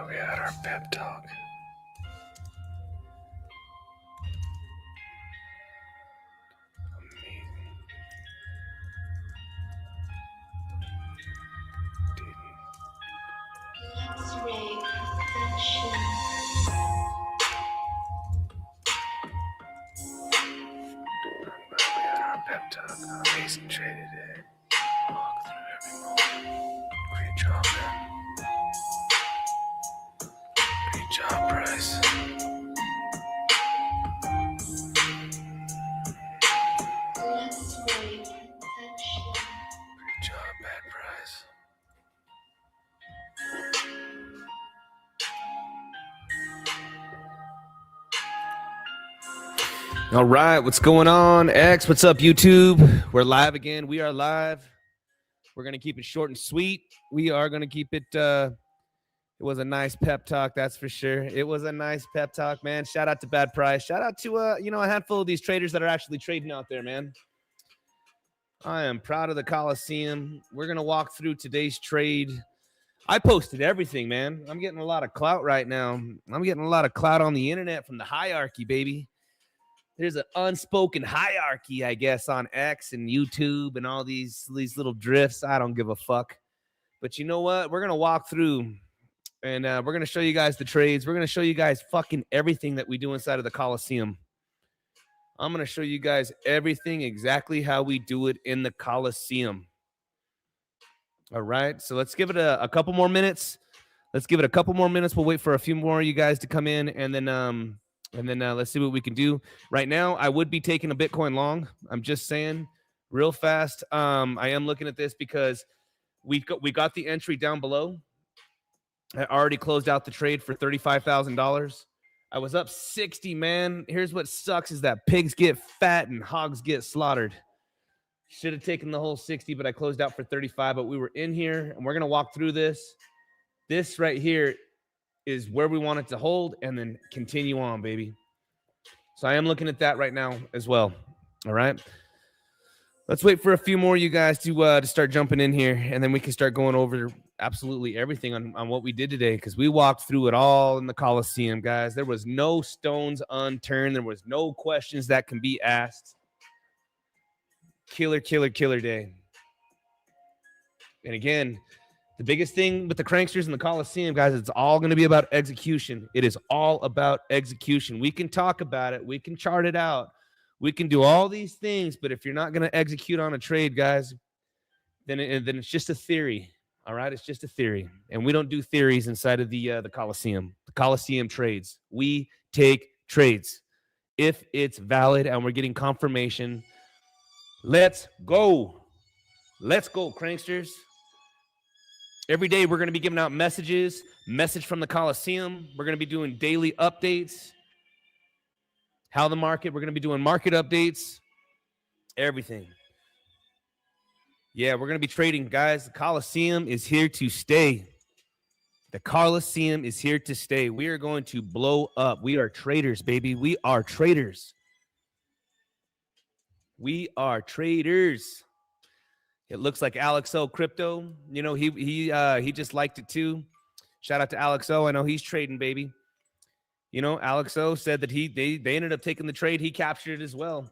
We had our pep talk. Amazing trade today. Walk through every moment. Great job, man. Great job, Bryce. Great job, Bad Bryce. All right, what's going on, X? What's up, YouTube? We're live again. We are live. We're going to keep it short and sweet. We are going to keep it, it was a nice pep talk, that's for sure. It was a nice pep talk, man. Shout out to Bad Price. Shout out to, a handful of these traders that are actually trading out there, man. I am proud of the Coliseum. We're going to walk through today's trade. I posted everything, man. I'm getting a lot of clout right now. I'm getting a lot of clout on the internet from the hierarchy, baby. There's an unspoken hierarchy, I guess, on X and YouTube and all these little drifts. I don't give a fuck. But you know what? We're going to walk through and we're going to show you guys the trades. We're going to show you guys fucking everything that we do inside of the Coliseum. I'm going to show you guys everything exactly how we do it in the Coliseum. All right. So let's give it a couple more minutes. Let's give it a couple more minutes. We'll wait for a few more of you guys to come in and then let's see what we can do. Right now, I would be taking a Bitcoin long. I'm just saying real fast. I am looking at this because we got the entry down below. I already closed out the trade for $35,000. I was up 60, man. Here's what sucks is that pigs get fat and hogs get slaughtered. Should have taken the whole 60, but I closed out for 35. But we were in here, and we're going to walk through this. This right here is where we want it to hold and then continue on, baby. So I am looking at that right now as well. All right. Let's wait for a few more of you guys to start jumping in here, and then we can start going over absolutely everything on what we did today, because we walked through it all in the Coliseum, guys. There was no stones unturned. There was no questions that can be asked. Killer day. And again, the biggest thing with the cranksters in the Coliseum, guys, it's all going to be about execution. It is all about execution. We can talk about it. We can chart it out. We can do all these things, but if you're not going to execute on a trade, guys, then it's just a theory. All right, it's just a theory, and we don't do theories inside of the Coliseum. The Coliseum trades. We take trades if it's valid and we're getting confirmation. Let's go. Let's go, cranksters. Every day we're going to be giving out messages. Message from the Coliseum. We're going to be doing daily updates. How the market. We're going to be doing market updates. Everything. Yeah, we're going to be trading, guys. The Coliseum is here to stay. The Coliseum is here to stay. We are going to blow up. We are traders, baby. We are traders. We are traders. It looks like Alex O Crypto. You know, he just liked it too. Shout out to Alex O. I know he's trading, baby. You know, Alex O said that they ended up taking the trade. He captured it as well.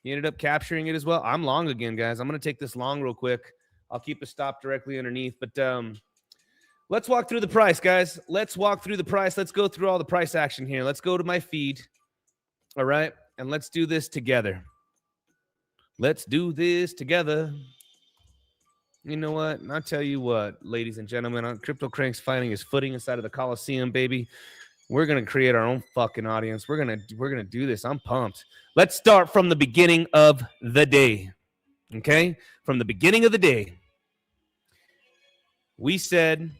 He ended up capturing it as well. I'm long again, guys. I'm going to take this long real quick. I'll keep the stop directly underneath. But let's walk through the price, guys. Let's walk through the price. Let's go through all the price action here. Let's go to my feed. All right. And let's do this together. Let's do this together. You know what? I'll tell you what, ladies and gentlemen, CryptoCrank's finding his footing inside of the Coliseum, baby. We're going to create our own fucking audience. We're going to do this. I'm pumped. Let's start from the beginning of the day. Okay? From the beginning of the day. We said,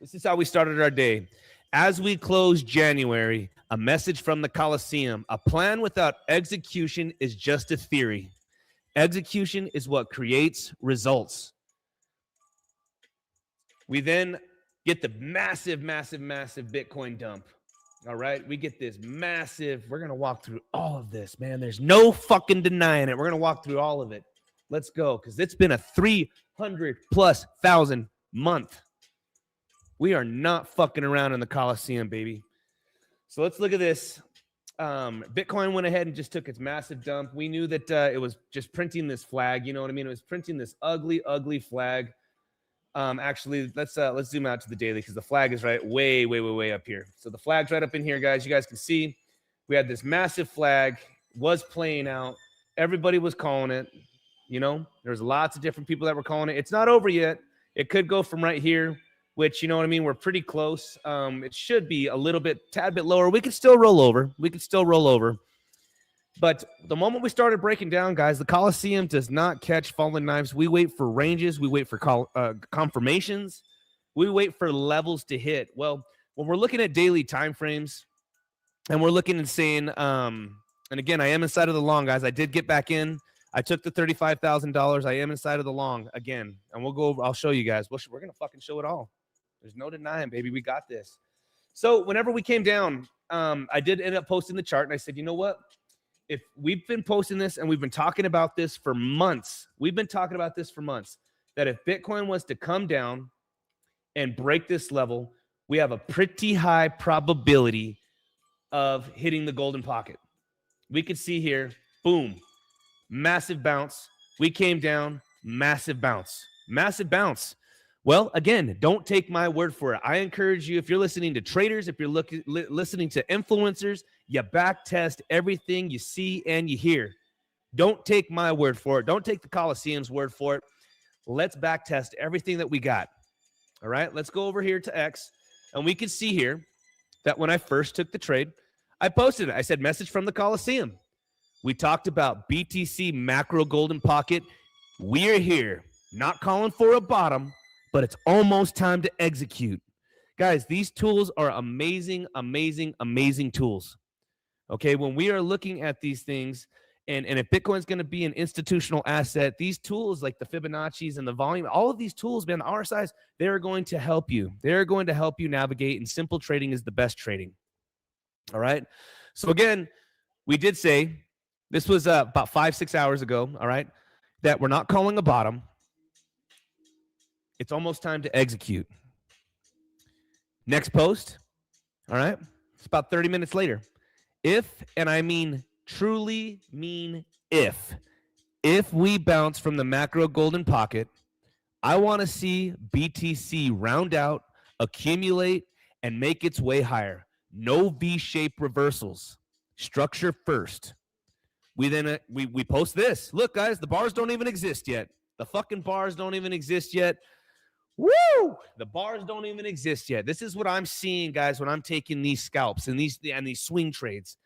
this is how we started our day. As we close January, a message from the Coliseum. A plan without execution is just a theory. Execution is what creates results. We then get the massive Bitcoin dump. All right, we get this massive, we're going to walk through all of this, man. There's no fucking denying it. We're going to walk through all of it. Let's go, because it's been a 300,000+ month. We are not fucking around in the Coliseum, baby. So let's look at this. Bitcoin went ahead and just took its massive dump. We knew that it was just printing this flag. You know what I mean? It was printing this ugly flag. Actually, let's zoom out to the daily because the flag is right way up here. So the flag's right up in here, guys. You guys can see we had this massive flag, was playing out. Everybody was calling it. You know, there's lots of different people that were calling it. It's not over yet. It could go from right here, which, you know what I mean? We're pretty close. It should be a little bit, tad bit lower. We could still roll over. But the moment we started breaking down, guys, the Coliseum does not catch falling knives. We wait for ranges. We wait for confirmations. We wait for levels to hit. Well, when we're looking at daily time frames and we're looking and saying, and again, I am inside of the long, guys. I did get back in. I took the $35,000. I am inside of the long again. And we'll go over. I'll show you guys. We're going to fucking show it all. There's no denying, baby. We got this. So whenever we came down, I did end up posting the chart. And I said, you know what? If we've been posting this and we've been talking about this for months, that if Bitcoin was to come down and break this level, we have a pretty high probability of hitting the golden pocket. We could see here, boom, massive bounce. We came down, massive bounce. Well, again, don't take my word for it. I encourage you, if you're listening to traders, if you're listening to influencers, you back test everything you see and you hear. Don't take my word for it. Don't take the Coliseum's word for it. Let's back test everything that we got. All right, let's go over here to X. And we can see here that when I first took the trade, I posted it. I said, message from the Coliseum. We talked about BTC macro golden pocket. We're here. Not calling for a bottom, but it's almost time to execute. Guys, these tools are amazing tools. Okay, when we are looking at these things, and if Bitcoin's going to be an institutional asset, these tools like the Fibonacci's and the volume, all of these tools, man, the RSIs, they're going to help you. They're going to help you navigate, and simple trading is the best trading. All right? So again, we did say, this was about 5-6 hours ago, all right, that we're not calling a bottom. It's almost time to execute. Next post, all right, it's about 30 minutes later. If, and I mean truly mean if we bounce from the macro golden pocket, I want to see BTC round out, accumulate, and make its way higher. No V-shaped reversals. Structure first. We then we post this. Look, guys, the bars don't even exist yet. The fucking bars don't even exist yet. Woo! The bars don't even exist yet. This is what I'm seeing, guys, when I'm taking these scalps and these swing trades.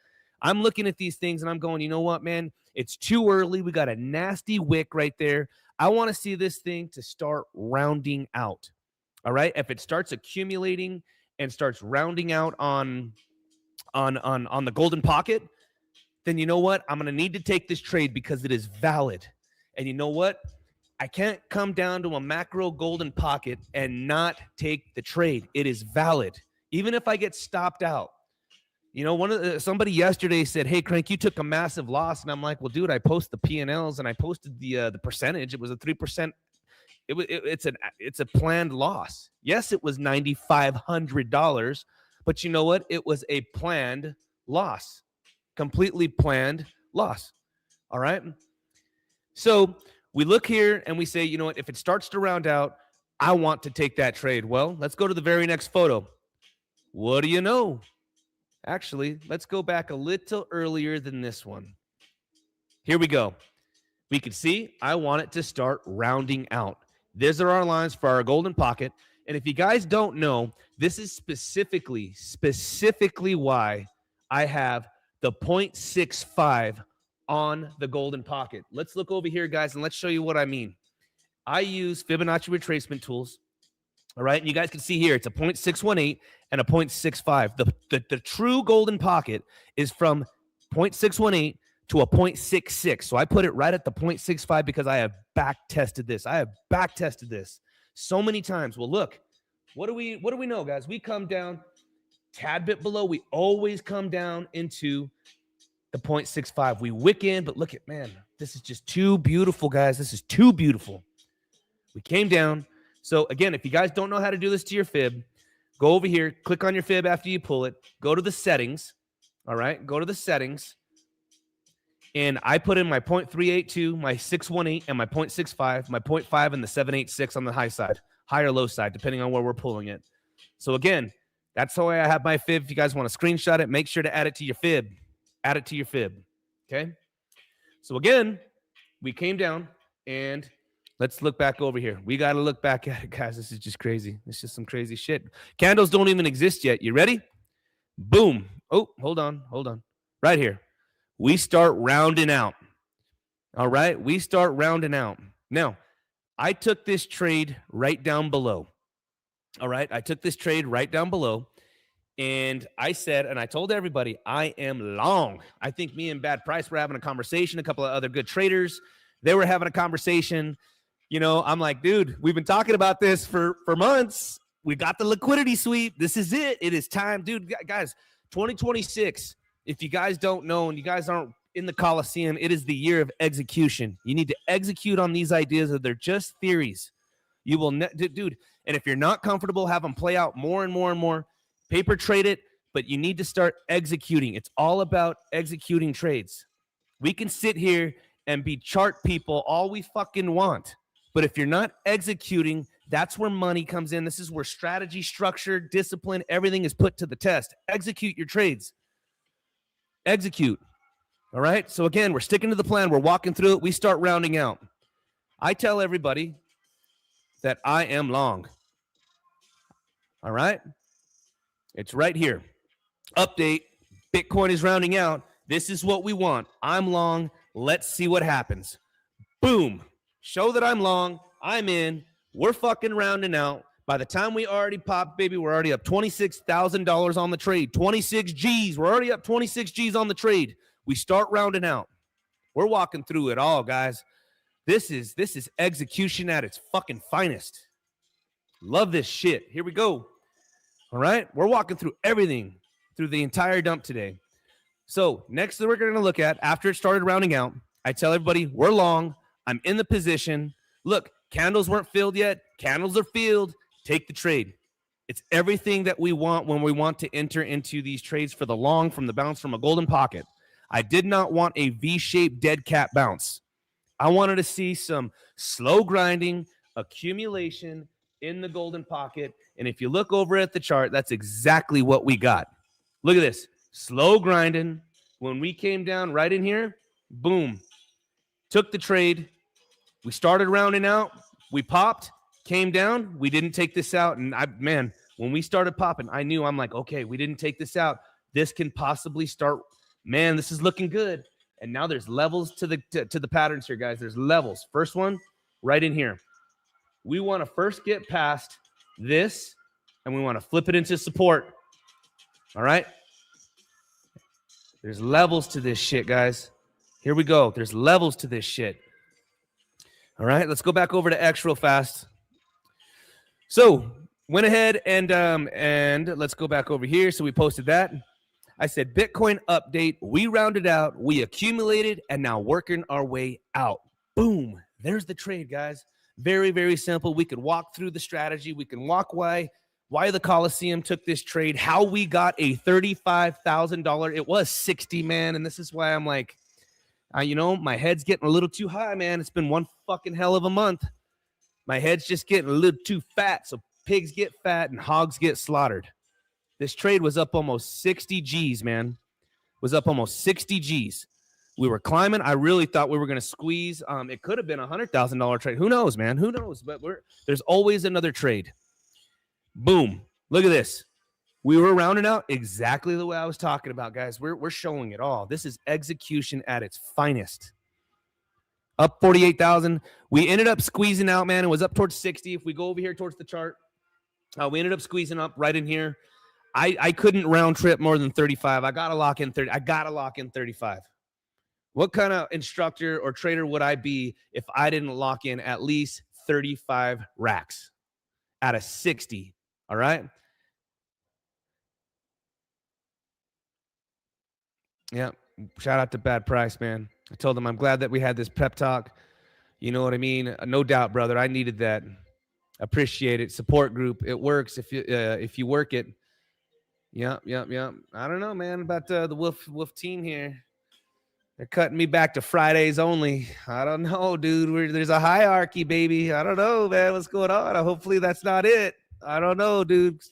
I'm looking at these things and I'm going, you know what, man? It's too early. We got a nasty wick right there. I want to see this thing to start rounding out. All right? If it starts accumulating and starts rounding out on the golden pocket, then you know what? I'm going to need to take this trade because it is valid. And you know what? I can't come down to a macro golden pocket and not take the trade. It is valid. Even if I get stopped out. You know, somebody yesterday said, hey, Crank, you took a massive loss. And I'm like, well, dude, I post the P&Ls and I posted the percentage. It was a 3%. It's a planned loss. Yes, it was $9,500. But you know what? It was a planned loss. Completely planned loss. All right? So we look here and we say, you know what? If it starts to round out, I want to take that trade. Well, let's go to the very next photo. What do you know? Actually, let's go back a little earlier than this one. Here we go. We can see I want it to start rounding out. These are our lines for our golden pocket. And if you guys don't know, this is specifically why I have the 0.65 on the golden pocket. Let's look over here, guys, and let's show you what I mean. I use Fibonacci retracement tools. All right. And you guys can see here, it's a 0.618 and a 0.65. The true golden pocket is from 0.618 to a 0.66. So I put it right at the 0.65 because I have back tested this. I have back tested this so many times. Well, look, what do we know, guys? We come down tad bit below. We always come down into the 0.65. We wick in, but look at, man, this is just too beautiful, guys. This is too beautiful. We came down. So again, if you guys don't know how to do this to your fib, go over here, click on your fib after you pull it, go to the settings. All right, go to the settings. And I put in my 0.382, my 618, and my 0.65, my 0.5, and the 786 on the high side, high or low side, depending on where we're pulling it. So again, that's the way I have my fib. If you guys want to screenshot it, make sure to add it to your fib. Add it to your fib. Okay. So again, we came down and let's look back over here. We got to look back at it, guys. This is just crazy. It's just some crazy shit. Candles don't even exist yet. You ready? Boom. Oh, hold on. Right here. We start rounding out. All right. We start rounding out. Now, I took this trade right down below. All right. I took this trade right down below. And I said, and I told everybody, I am long. I think me and Bad Price were having a conversation. A couple of other good traders, they were having a conversation. You know, I'm like, dude, we've been talking about this for months. We got the liquidity sweep. This is it. It is time. Dude, guys, 2026, if you guys don't know and you guys aren't in the Coliseum, it is the year of execution. You need to execute on these ideas, or they're just theories. You will, dude, and if you're not comfortable, have them play out more and more and more. Paper trade it, but you need to start executing. It's all about executing trades. We can sit here and be chart people all we fucking want. But if you're not executing, that's where money comes in. This is where strategy, structure, discipline, everything is put to the test. Execute your trades. Execute. All right? So again, we're sticking to the plan. We're walking through it. We start rounding out. I tell everybody that I am long. All right? It's right here. Update. Bitcoin is rounding out. This is what we want. I'm long. Let's see what happens. Boom. Show that I'm long. I'm in. We're fucking rounding out. By the time we already popped, baby, we're already up $26,000 on the trade. 26 G's. We're already up 26 G's on the trade. We start rounding out. We're walking through it all, guys. This is execution at its fucking finest. Love this shit. Here we go. All right, we're walking through everything through the entire dump today. So next that we're going to look at, after it started rounding out, I tell everybody we're long. I'm in the position. Look, candles weren't filled yet. Candles are filled. Take the trade. It's everything that we want when we want to enter into these trades for the long from the bounce from a golden pocket. I did not want a V-shaped dead cat bounce. I wanted to see some slow grinding, accumulation in the golden pocket. And if you look over at the chart, that's exactly what we got. Look at this. Slow grinding. When we came down right in here, boom. Took the trade. We started rounding out. We popped, came down. We didn't take this out. And when we started popping, I'm like, okay, we didn't take this out. This can possibly start. Man, this is looking good. And now there's levels to the patterns here, guys. There's levels. First one, right in here. We want to first get past this, and we want to flip it into support. All right? There's levels to this shit, guys. Here we go. There's levels to this shit. All right, let's go back over to X real fast. So went ahead and let's go back over here. So we posted that. I said Bitcoin update. We rounded out. We accumulated, and now working our way out. Boom. There's the trade, guys. Very, very simple. We could walk through the strategy. We can walk why the Coliseum took this trade, how we got a $35,000. It was 60, man. And this is why I'm like, my head's getting a little too high, man. It's been one fucking hell of a month. My head's just getting a little too fat. So pigs get fat and hogs get slaughtered. This trade was up almost 60 G's, man. Was up almost 60 G's. We were climbing. I really thought we were going to squeeze. It could have been a $100,000 trade. Who knows, man? Who knows? But there's always another trade. Boom. Look at this. We were rounding out exactly the way I was talking about, guys. We're showing it all. This is execution at its finest. up 48,000. We ended up squeezing out, man. It was up towards 60. If we go over here towards the chart, we ended up squeezing up right in here. I couldn't round trip more than 35. I got to lock in 30. I got to lock in 35. What kind of instructor or trader would I be if I didn't lock in at least 35 racks out of 60? All right. Yeah. Shout out to Bad Price, man. I told him I'm glad that we had this pep talk. You know what I mean? No doubt, brother. I needed that. Appreciate it. Support group. It works if you work it. Yep. I don't know, man, about the Wolf team here. They're cutting me back to Fridays only. I don't know, dude. There's a hierarchy, baby. I don't know, man. What's going on? Hopefully that's not it. I don't know, dude.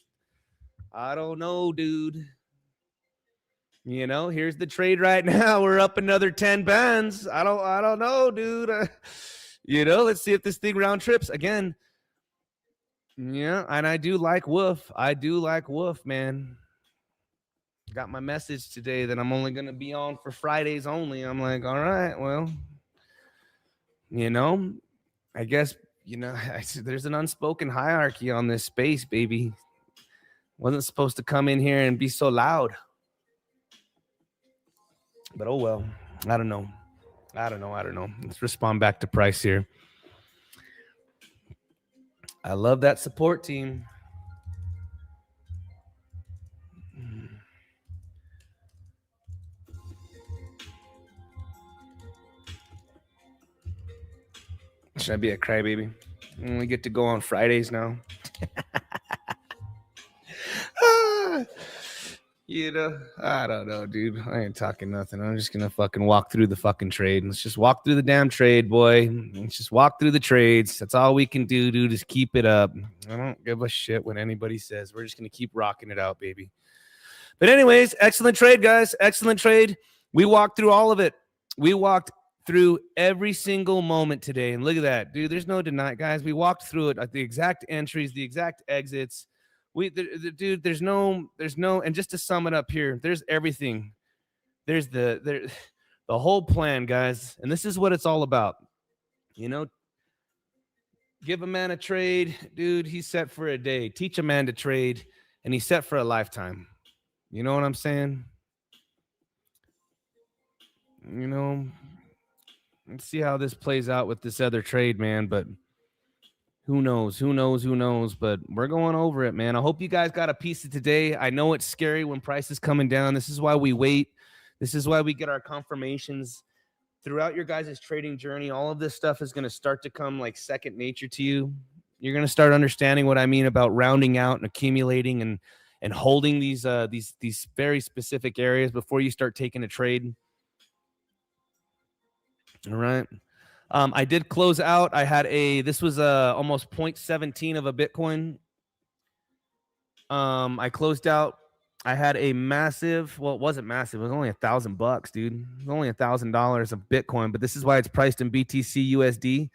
You know, here's the trade right now. We're up another 10 bands. I don't know, dude. You know, let's see if this thing round trips again. Yeah, and I do like Wolf. Man. Got my message today that I'm only going to be on for Fridays only. I'm like, all right, well, you know, I guess, you know, there's an unspoken hierarchy on this space, baby. Wasn't supposed to come in here and be so loud. But oh well, I don't know. Let's respond back to Price here. I love that support team. Should I be a crybaby? We only get to go on Fridays now. You know, I don't know, dude. I ain't talking nothing. I'm just gonna fucking walk through the fucking trade. Let's just walk through the damn trade, boy. Let's just walk through the trades. That's all we can do, dude. Just keep it up. I don't give a shit what anybody says. We're just gonna keep rocking it out, baby. But anyways, excellent trade, guys. Excellent trade. We walked through all of it. We walked through every single moment today, and look at that, dude. There's no denying, guys. We walked through it at the exact entries, the exact exits. Dude, there's no, and just to sum it up here, there's everything. There's the whole plan, guys, and this is what it's all about. You know, give a man a trade, dude. He's set for a day. Teach a man to trade, and he's set for a lifetime. You know what I'm saying? You know, let's see how this plays out with this other trade, man. But who knows? But we're going over it, man. I hope you guys got a piece of today. I know it's scary when price is coming down. This is why we wait. This is why we get our confirmations throughout your guys' trading journey. All of this stuff is going to start to come like second nature to you. You're going to start understanding what I mean about rounding out and accumulating and holding these very specific areas before you start taking a trade. All right. I did close out. I had this was almost 0.17 of a Bitcoin. I closed out. I had a massive, well, it wasn't massive. It was only $1,000, dude. It was only $1,000 of Bitcoin, but this is why it's priced in BTC USD.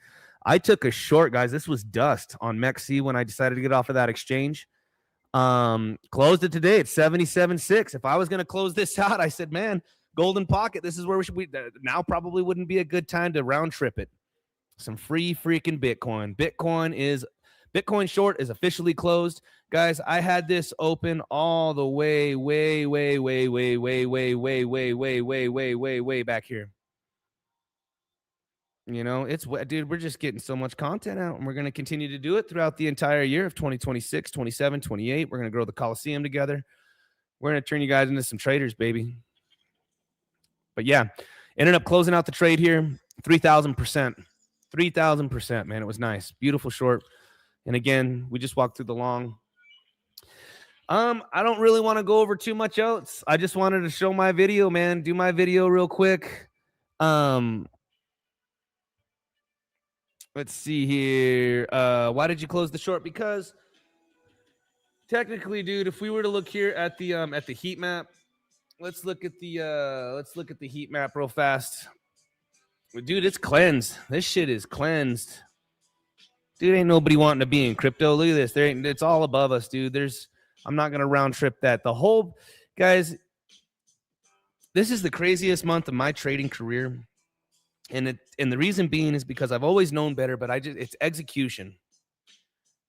I took a short, guys. This was dust on MEXC when I decided to get off of that exchange. Closed it today at 77.6. If I was going to close this out, I said, man, golden pocket. This is where we should be. Now probably wouldn't be a good time to round trip it. Some free freaking Bitcoin. Bitcoin short is officially closed. Guys, I had this open all the way back here. You know, dude, we're just getting so much content out, and we're going to continue to do it throughout the entire year of 2026, 27, 28. We're going to grow the Coliseum together. We're going to turn you guys into some traders, baby. But yeah, ended up closing out the trade here, 3,000%. 3,000%, man. It was nice. Beautiful short. And again, we just walked through the long. I don't really want to go over too much else. I just wanted to show my video, man. Do my video real quick. Let's see here. Why did you close the short? Because technically, dude, if we were to look here at the heat map, let's look at the heat map real fast. Dude, it's cleansed. This shit is cleansed. Dude, ain't nobody wanting to be in crypto. Look at this. It's all above us, dude. I'm not gonna round trip that. The whole, guys, this is the craziest month of my trading career. And the reason being is because I've always known better, but it's execution.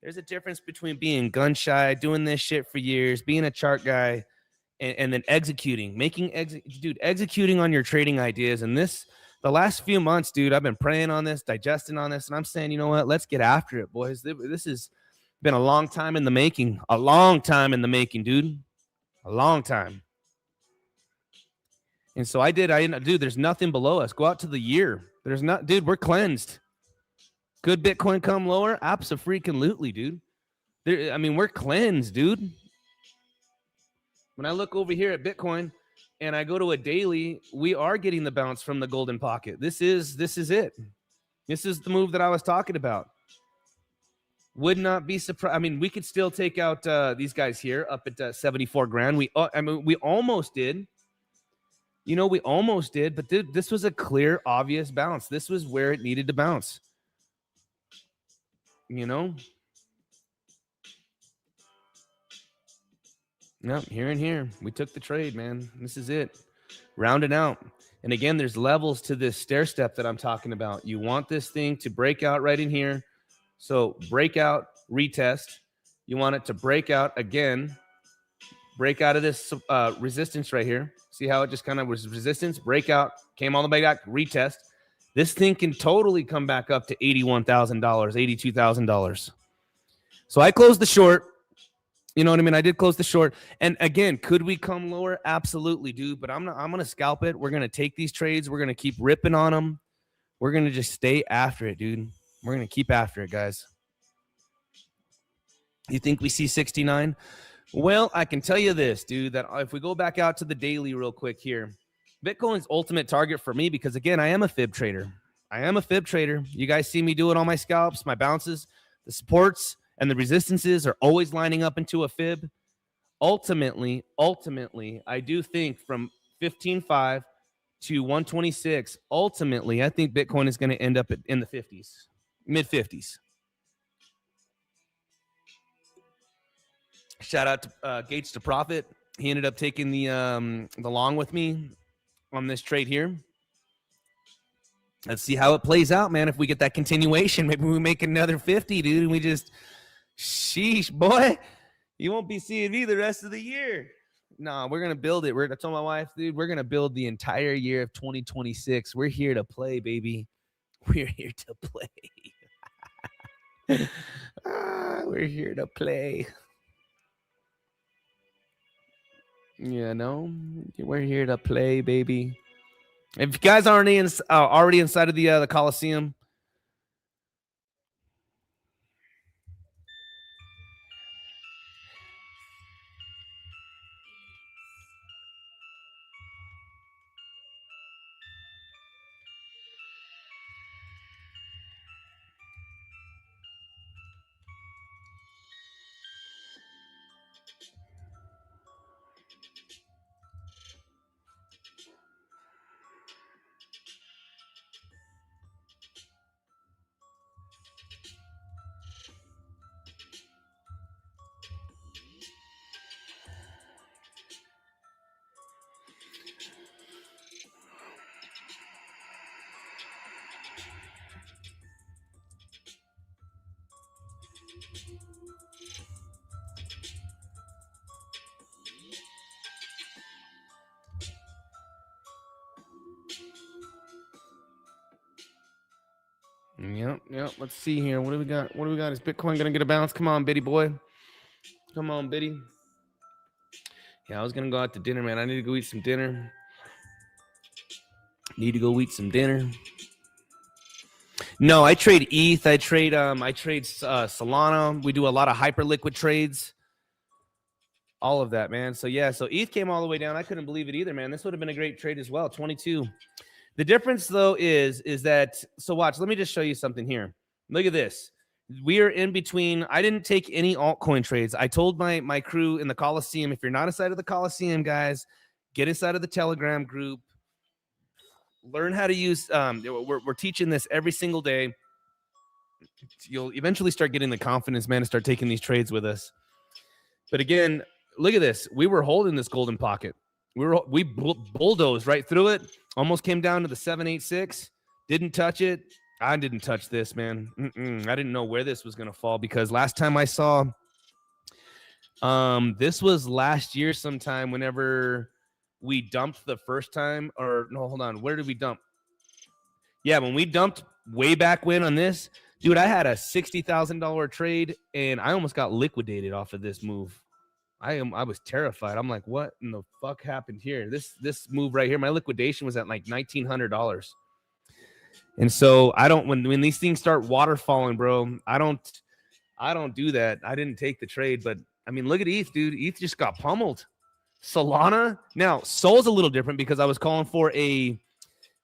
There's a difference between being gun shy, doing this shit for years, being a chart guy, and then executing, executing on your trading ideas. And the last few months, dude, I've been praying on this, digesting on this, and I'm saying, you know what? Let's get after it, boys. This has been a long time in the making. A long time in the making, dude. A long time. And so dude, there's nothing below us. Go out to the year. Dude, we're cleansed. Could Bitcoin come lower? Abso-freaking-lutely, dude. We're cleansed, dude. When I look over here at Bitcoin and I go to a daily, we are getting the bounce from the golden pocket. This is it. This is the move that I was talking about. Would not be surprised. I mean, we could still take out these guys here up at 74 grand. We almost did. We almost did, but this was a clear, obvious bounce. This was where it needed to bounce. No, here and here. We took the trade, man. This is it. Rounding out. And again, there's levels to this stair step that I'm talking about. You want this thing to break out right in here. So breakout, retest. You want it to break out again. Break out of this resistance right here. See how it just kind of was resistance, breakout, came all the way back, retest. This thing can totally come back up to $81,000, $82,000. So I closed the short. You know what I mean? I did close the short. And again, could we come lower? Absolutely, dude. But I'm going to scalp it. We're going to take these trades. We're going to keep ripping on them. We're going to just stay after it, dude. We're going to keep after it, guys. You think we see 69? Well, I can tell you this, dude, that if we go back out to the daily real quick here, Bitcoin's ultimate target for me, because again, I am a fib trader. You guys see me do it on my scalps, my bounces, the supports and the resistances are always lining up into a fib. Ultimately, I do think from 15.5 to 126, ultimately, I think Bitcoin is going to end up in the 50s, mid 50s. Shout out to Gates to Profit. He ended up taking the long with me on this trade here. Let's see how it plays out, man. If we get that continuation, maybe we make another 50, dude. And we just, sheesh, boy, you won't be seeing me the rest of the year. No, we're going to build it. I told my wife, dude, we're going to build the entire year of 2026. We're here to play, baby. We're here to play. We're here to play. We're here to play, baby. If you guys aren't already inside of the Coliseum, Yep. Let's see here. What do we got? Is Bitcoin gonna get a bounce? Come on, Biddy boy. Come on, Biddy. Yeah, I was gonna go out to dinner, man. I need to go eat some dinner. No, I trade ETH. I trade Solana. We do a lot of hyper liquid trades. All of that, man. So ETH came all the way down. I couldn't believe it either, man. This would have been a great trade as well. 22. The difference, though, is that, so watch, let me just show you something here. Look at this. We are in between. I didn't take any altcoin trades. I told my crew in the Coliseum, if you're not inside of the Coliseum, guys, get inside of the Telegram group. Learn how to use, we're teaching this every single day. You'll eventually start getting the confidence, man, to start taking these trades with us. But again, look at this. We were holding this golden pocket. We bulldozed right through it. Almost came down to the 786. Didn't touch it. I didn't touch this, man. I didn't know where this was going to fall because last time I saw, this was last year sometime whenever we dumped the first time, or no, hold on. Where did we dump? Yeah, when we dumped way back when on this, dude, I had a $60,000 trade and I almost got liquidated off of this move. I was terrified. I'm like, what in the fuck happened here? This move right here, my liquidation was at like $1,900. And so I don't, when these things start waterfalling, bro, I don't do that. I didn't take the trade, but I mean, look at ETH, dude. ETH just got pummeled. Solana. Now, Sol's a little different because I was calling for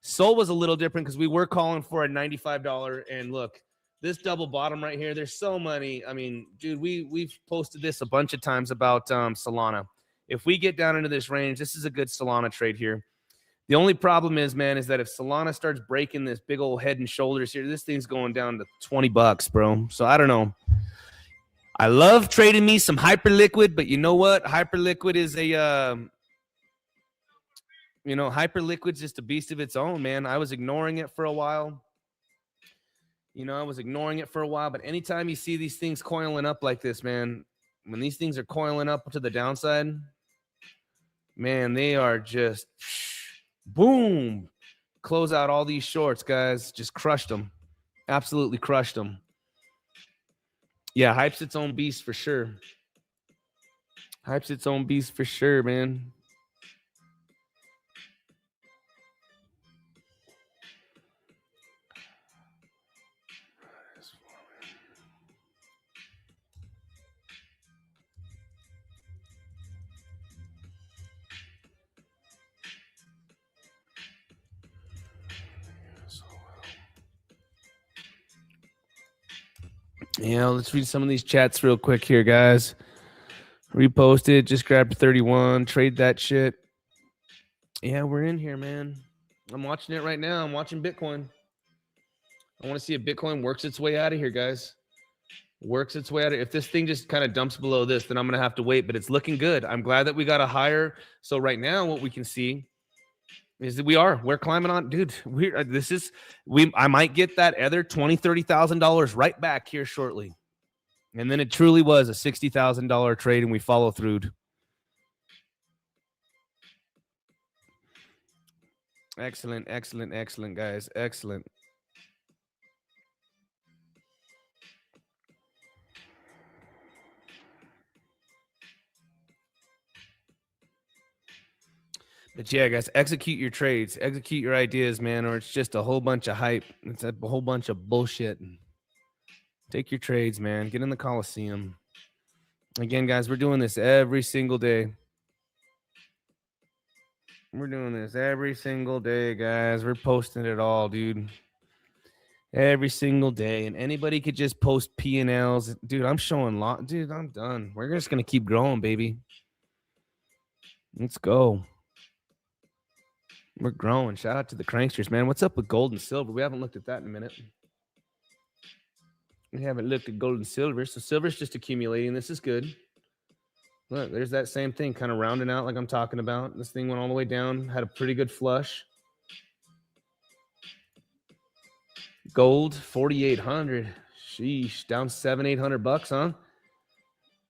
Sol was a little different because we were calling for a $95. And look, this double bottom right here, there's so many. I mean, dude, we've posted this a bunch of times about Solana. If we get down into this range, this is a good Solana trade here. The only problem is, man, is that if Solana starts breaking this big old head and shoulders here, this thing's going down to $20, bro. So I don't know. I love trading me some Hyperliquid, but you know what? Hyperliquid is Hyperliquid's just a beast of its own, man. I was ignoring it for a while. But anytime you see these things coiling up like this, man, when these things are coiling up to the downside, man, they are just boom, close out all these shorts, guys. Just crushed them. Absolutely crushed them. Yeah, Hype's its own beast for sure. Man. Yeah, let's read some of these chats real quick here, guys. Reposted, just grabbed 31, trade that shit. Yeah, we're in here, man. I'm watching it right now. I'm watching Bitcoin. I want to see if Bitcoin works its way out of here, guys. Works its way out of. If this thing just kind of dumps below this, then I'm going to have to wait, but it's looking good. I'm glad that we got a higher. So right now what we can see is that we're climbing on, dude. I might get that other $20,000, $30,000 right back here shortly. And then it truly was a $60,000 trade and we follow through. Excellent, guys. Excellent. But yeah, guys, execute your trades, execute your ideas, man, or it's just a whole bunch of hype. It's a whole bunch of bullshit. Take your trades, man. Get in the Coliseum. Again, guys, we're doing this every single day. We're doing this every single day, guys. We're posting it all, dude. Every single day. And anybody could just post P&Ls. Dude, I'm showing dude, I'm done. We're just going to keep growing, baby. Let's go. We're growing. Shout out to the cranksters, man. What's up with gold and silver? We haven't looked at that in a minute. We haven't looked at gold and silver. So silver's just accumulating. This is good. Look, there's that same thing kind of rounding out like I'm talking about. This thing went all the way down, had a pretty good flush. Gold, 4,800. Sheesh, down $700-800, huh?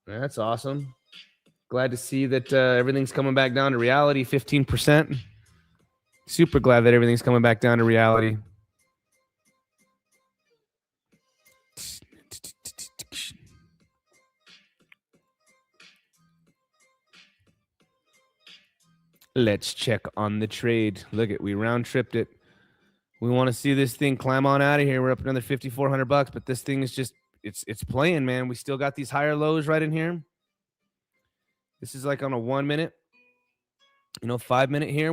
That's awesome. Glad to see that everything's coming back down to reality, 15%. Super glad that everything's coming back down to reality. Let's check on the trade. Look at, we round tripped it. We want to see this thing climb on out of here. We're up another $5,400, but this thing is just, it's playing, man. We still got these higher lows right in here. This is like on a 1 minute, 5 minute here.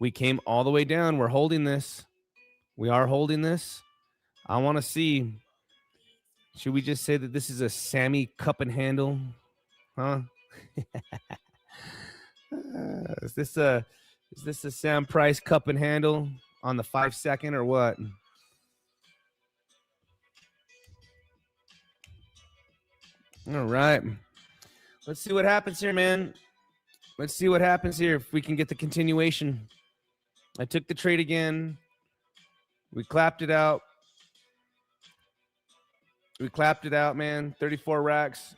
We came all the way down. We're holding this. We are holding this. I want to see, should we just say that this is a Sammy cup and handle? Huh? Is this a Sam Price cup and handle on the 5 second or what? All right. Let's see what happens here, man. Let's see what happens here if we can get the continuation. I took the trade again. We clapped it out. We clapped it out, man. 34 racks.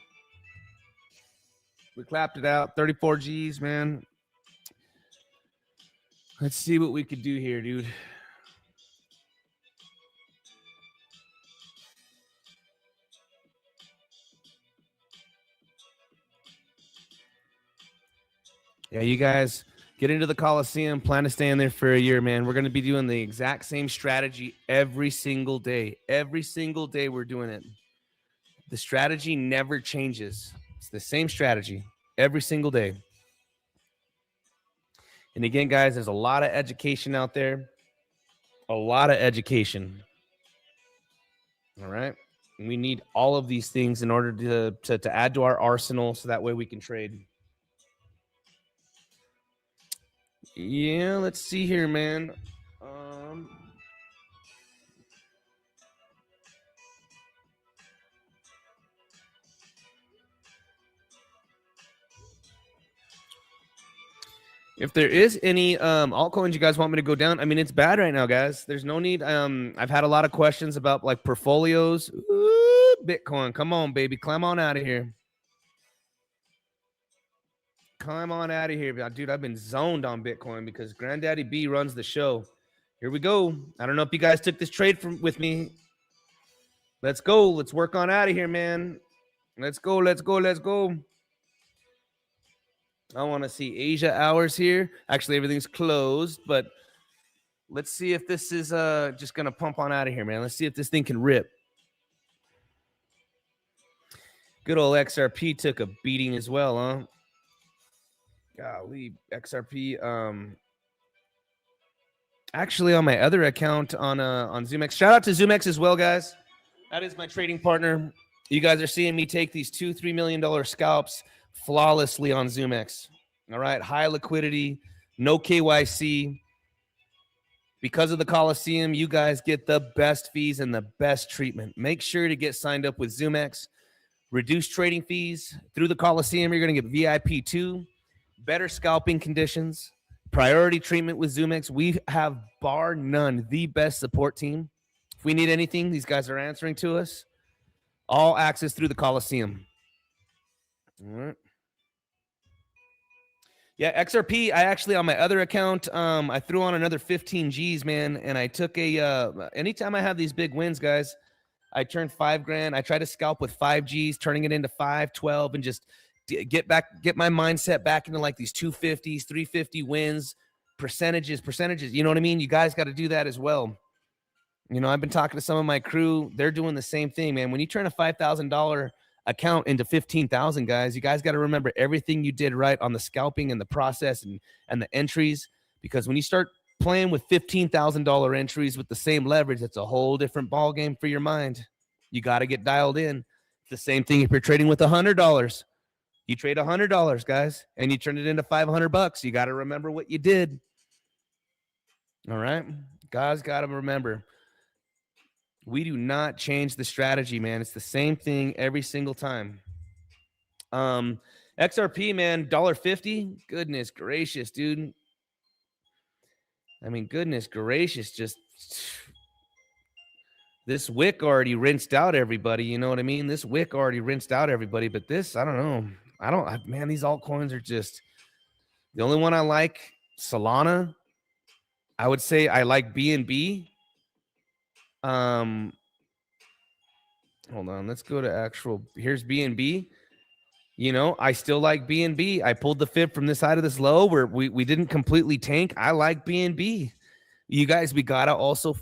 We clapped it out. 34 G's, man. Let's see what we could do here, dude. Yeah, you guys get into the Coliseum. Plan to stay in there for a year, man. We're going to be doing the exact same strategy every single day. Every single day we're doing it. The strategy never changes. It's the same strategy every single day. And again, guys, there's a lot of education out there. A lot of education. All right. And we need all of these things in order to add to our arsenal so that way we can trade. Yeah, let's see here, man. If there is any altcoins you guys want me to go down, I mean, it's bad right now, guys. There's no need. I've had a lot of questions about like portfolios. Ooh, Bitcoin, come on, baby, climb on out of here. Climb on out of here, dude. I've been zoned on Bitcoin because Granddaddy B runs the show. Here we go. I don't know if you guys took this trade with me. Let's go. Let's work on out of here, man. Let's go. Let's go. Let's go. I want to see Asia hours here. Actually, everything's closed, but let's see if this is just going to pump on out of here, man. Let's see if this thing can rip. Good old XRP took a beating as well, huh? Golly, XRP. Actually, on my other account on zoomex. Shout out to zoomex as well, guys. That is my trading partner. You guys are seeing me take these $2-3 million scalps flawlessly on zoomex. All right, high liquidity, no KYC. Because of the Coliseum, you guys get the best fees and the best treatment. Make sure to get signed up with zoomex. Reduced trading fees through the Coliseum. You're going to get VIP 2, better scalping conditions, priority treatment with zoomex. We have, bar none, the best support team. If we need anything, these guys are answering to us. All access through the Coliseum. All right. Yeah, XRP, I actually, on my other account, I threw on another 15 G's, man, and I took anytime I have these big wins, guys, I turn $5,000. I try to scalp with 5 G's, turning it into 5, 12, and just get my mindset back into like these 250s, 350 wins, percentages. You know what I mean? You guys got to do that as well. You know, I've been talking to some of my crew. They're doing the same thing, man. When you turn a $5,000 account into 15,000, guys, you guys got to remember everything you did right on the scalping and the process and the entries, because when you start playing with $15,000 entries with the same leverage, it's a whole different ball game for your mind. You got to get dialed in. It's the same thing if you're trading with $100. You trade $100, guys, and you turn it into $500. You got to remember what you did. All right, guys, got to remember. We do not change the strategy, man. It's the same thing every single time. XRP, man, $1.50. Goodness gracious, dude. I mean, goodness gracious, just this wick already rinsed out everybody. You know what I mean? This wick already rinsed out everybody, but this, I don't know. Man, these altcoins are just, the only one I like, Solana. I would say I like BNB. Hold on, let's go to actual, here's BNB. You know, I still like BNB. I pulled the fib from this side of this low where we didn't completely tank. I like BNB. You guys, we gotta also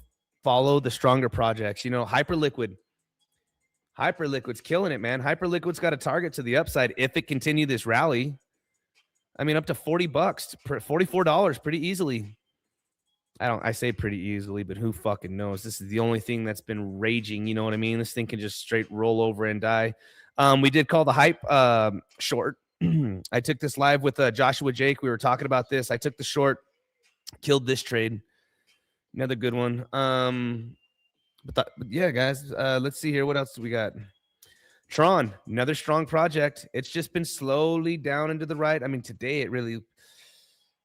follow the stronger projects. You know, Hyperliquid's killing it, man. Hyperliquid's got a target to the upside if it continue this rally. I mean, up to $40, $44 pretty easily. I say pretty easily, but who fucking knows? This is the only thing that's been raging. You know what I mean? This thing can just straight roll over and die. We did call the hype short. I took this live with Joshua Jake. We were talking about this. I took the short, killed this trade. Another good one. But yeah, guys, let's see here. What else do we got? Tron, another strong project. It's just been slowly down into the right. I mean, today it really,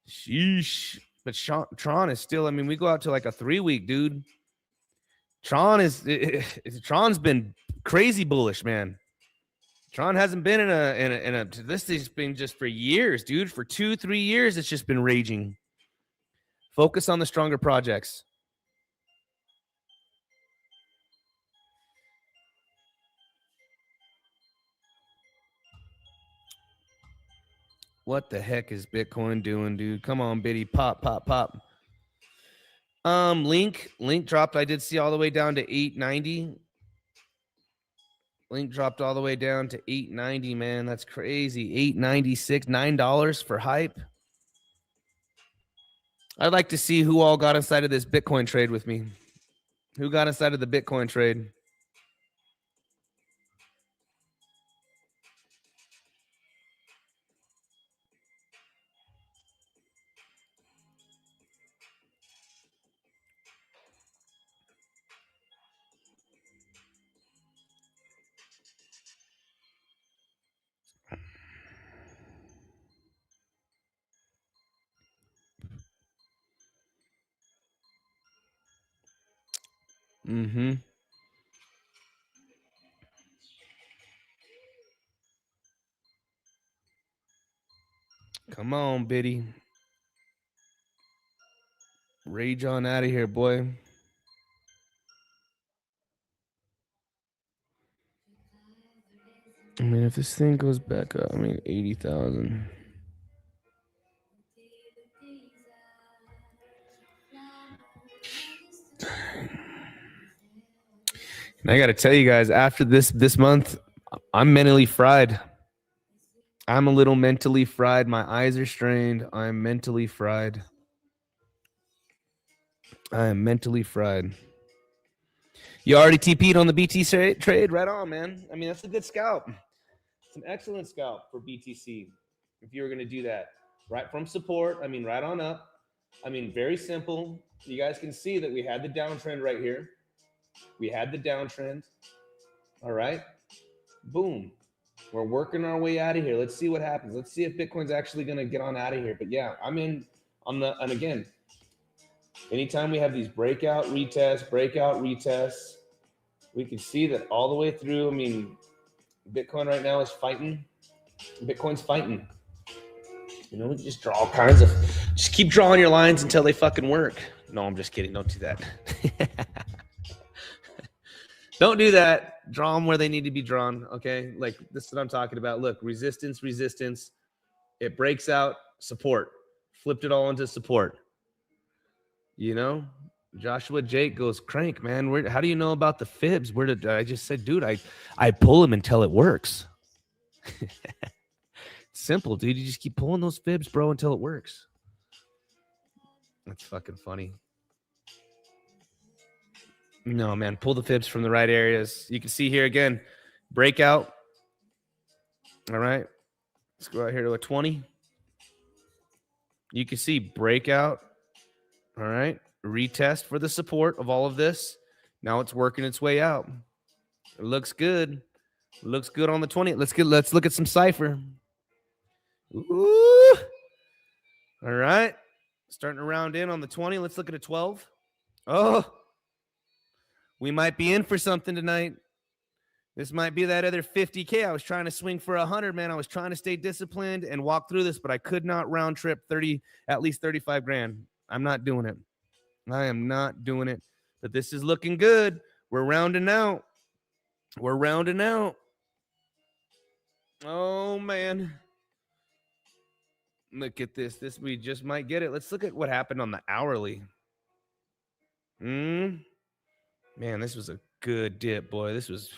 sheesh. But Tron is still, I mean, we go out to like a 3-week, dude. Tron's been crazy bullish, man. Tron hasn't been in a this has been just for years, dude. For 2-3 years, it's just been raging. Focus on the stronger projects. What the heck is Bitcoin doing, dude? Come on, Biddy. Pop, pop, pop. Link dropped. I did see all the way down to 890. Link dropped all the way down to 890, man. That's crazy. 896, $9 for hype. I'd like to see who all got inside of this Bitcoin trade with me. Who got inside of the Bitcoin trade? Mm-hmm. Come on, Biddy. Rage on out of here, boy. I mean, if this thing goes back up, 80,000. And I got to tell you guys, after this month, I'm mentally fried. I'm a little mentally fried. My eyes are strained. I'm mentally fried. I am mentally fried. You already TP'd on the BT trade? Right on, man. I mean, that's a good scalp. It's an excellent scalp for BTC if you were going to do that. Right from support, right on up. Very simple. You guys can see that we had the downtrend right here. We had the downtrend. All right. Boom. We're working our way out of here. Let's see what happens. Let's see if Bitcoin's actually going to get on out of here. But yeah, I'm in on the, and again, anytime we have these breakout retests, we can see that all the way through. Bitcoin right now is fighting. Bitcoin's fighting. Just draw all kinds of, just keep drawing your lines until they fucking work. No, I'm just kidding. Don't do that. Don't do that. Draw them where they need to be drawn. Okay. Like this is what I'm talking about. Look, resistance. It breaks out, support. Flipped it all into support. Joshua Jake goes, Crank, man. How do you know about the fibs? Where did I just said, dude, I pull them until it works. Simple, dude. You just keep pulling those fibs, bro, until it works. That's fucking funny. No, man. Pull the fibs from the right areas. You can see here again, breakout. All right. Let's go out here to a 20. You can see breakout. All right. Retest for the support of all of this. Now it's working its way out. It looks good. Looks good on the 20. Let's look at some cipher. Ooh. All right. Starting to round in on the 20. Let's look at a 12. Oh. We might be in for something tonight. This might be that other 50K. I was trying to swing for 100, man. I was trying to stay disciplined and walk through this, but I could not round trip at least 35 grand. I'm not doing it. I am not doing it. But this is looking good. We're rounding out. Oh, man. Look at this. We just might get it. Let's look at what happened on the hourly. Man, this was a good dip, boy. This was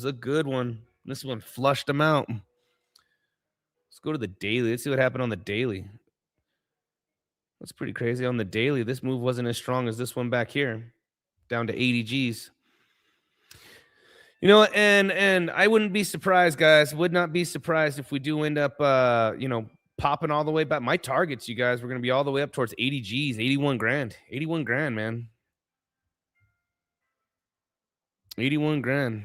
a good one. This one flushed them out. Let's go to the daily. Let's see what happened on the daily. That's pretty crazy. On the daily, this move wasn't as strong as this one back here, down to 80 G's. And I wouldn't be surprised, guys. Would not be surprised if we do end up, popping all the way back. My targets, you guys, we're going to be all the way up towards 80 G's, 81 grand. 81 grand, man. 81 grand.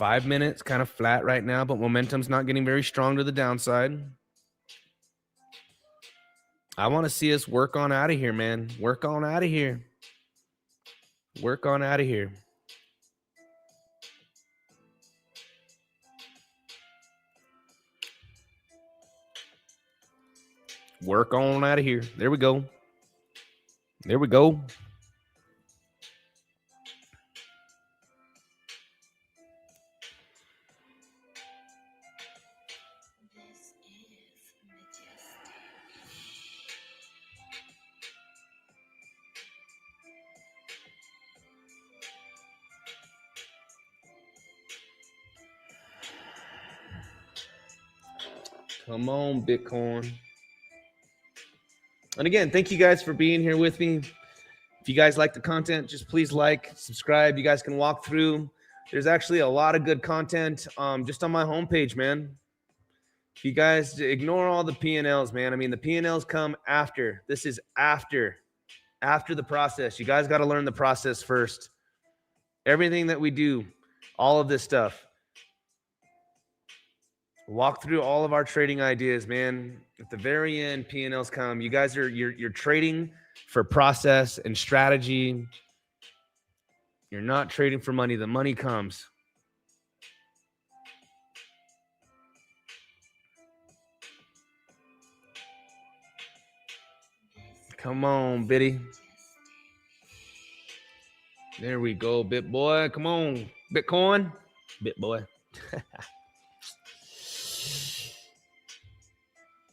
5 minutes, kind of flat right now, but momentum's not getting very strong to the downside. I want to see us work on out of here, man. Work on out of here. Work on out of here. Work on out of here. There we go. There we go. Come on, Bitcoin. And again, thank you guys for being here with me. If you guys like the content, just please like, subscribe. You guys can walk through. There's actually a lot of good content just on my homepage, man. If you guys ignore all the P&Ls, man. I mean, the P&Ls come after. This is after the process. You guys got to learn the process first. Everything that we do, all of this stuff. Walk through all of our trading ideas, man. At the very end, P&Ls come. You guys are you're trading for process and strategy. You're not trading for money. The money comes. Come on, Biddy. There we go, Bit Boy. Come on, Bitcoin. Bit Boy.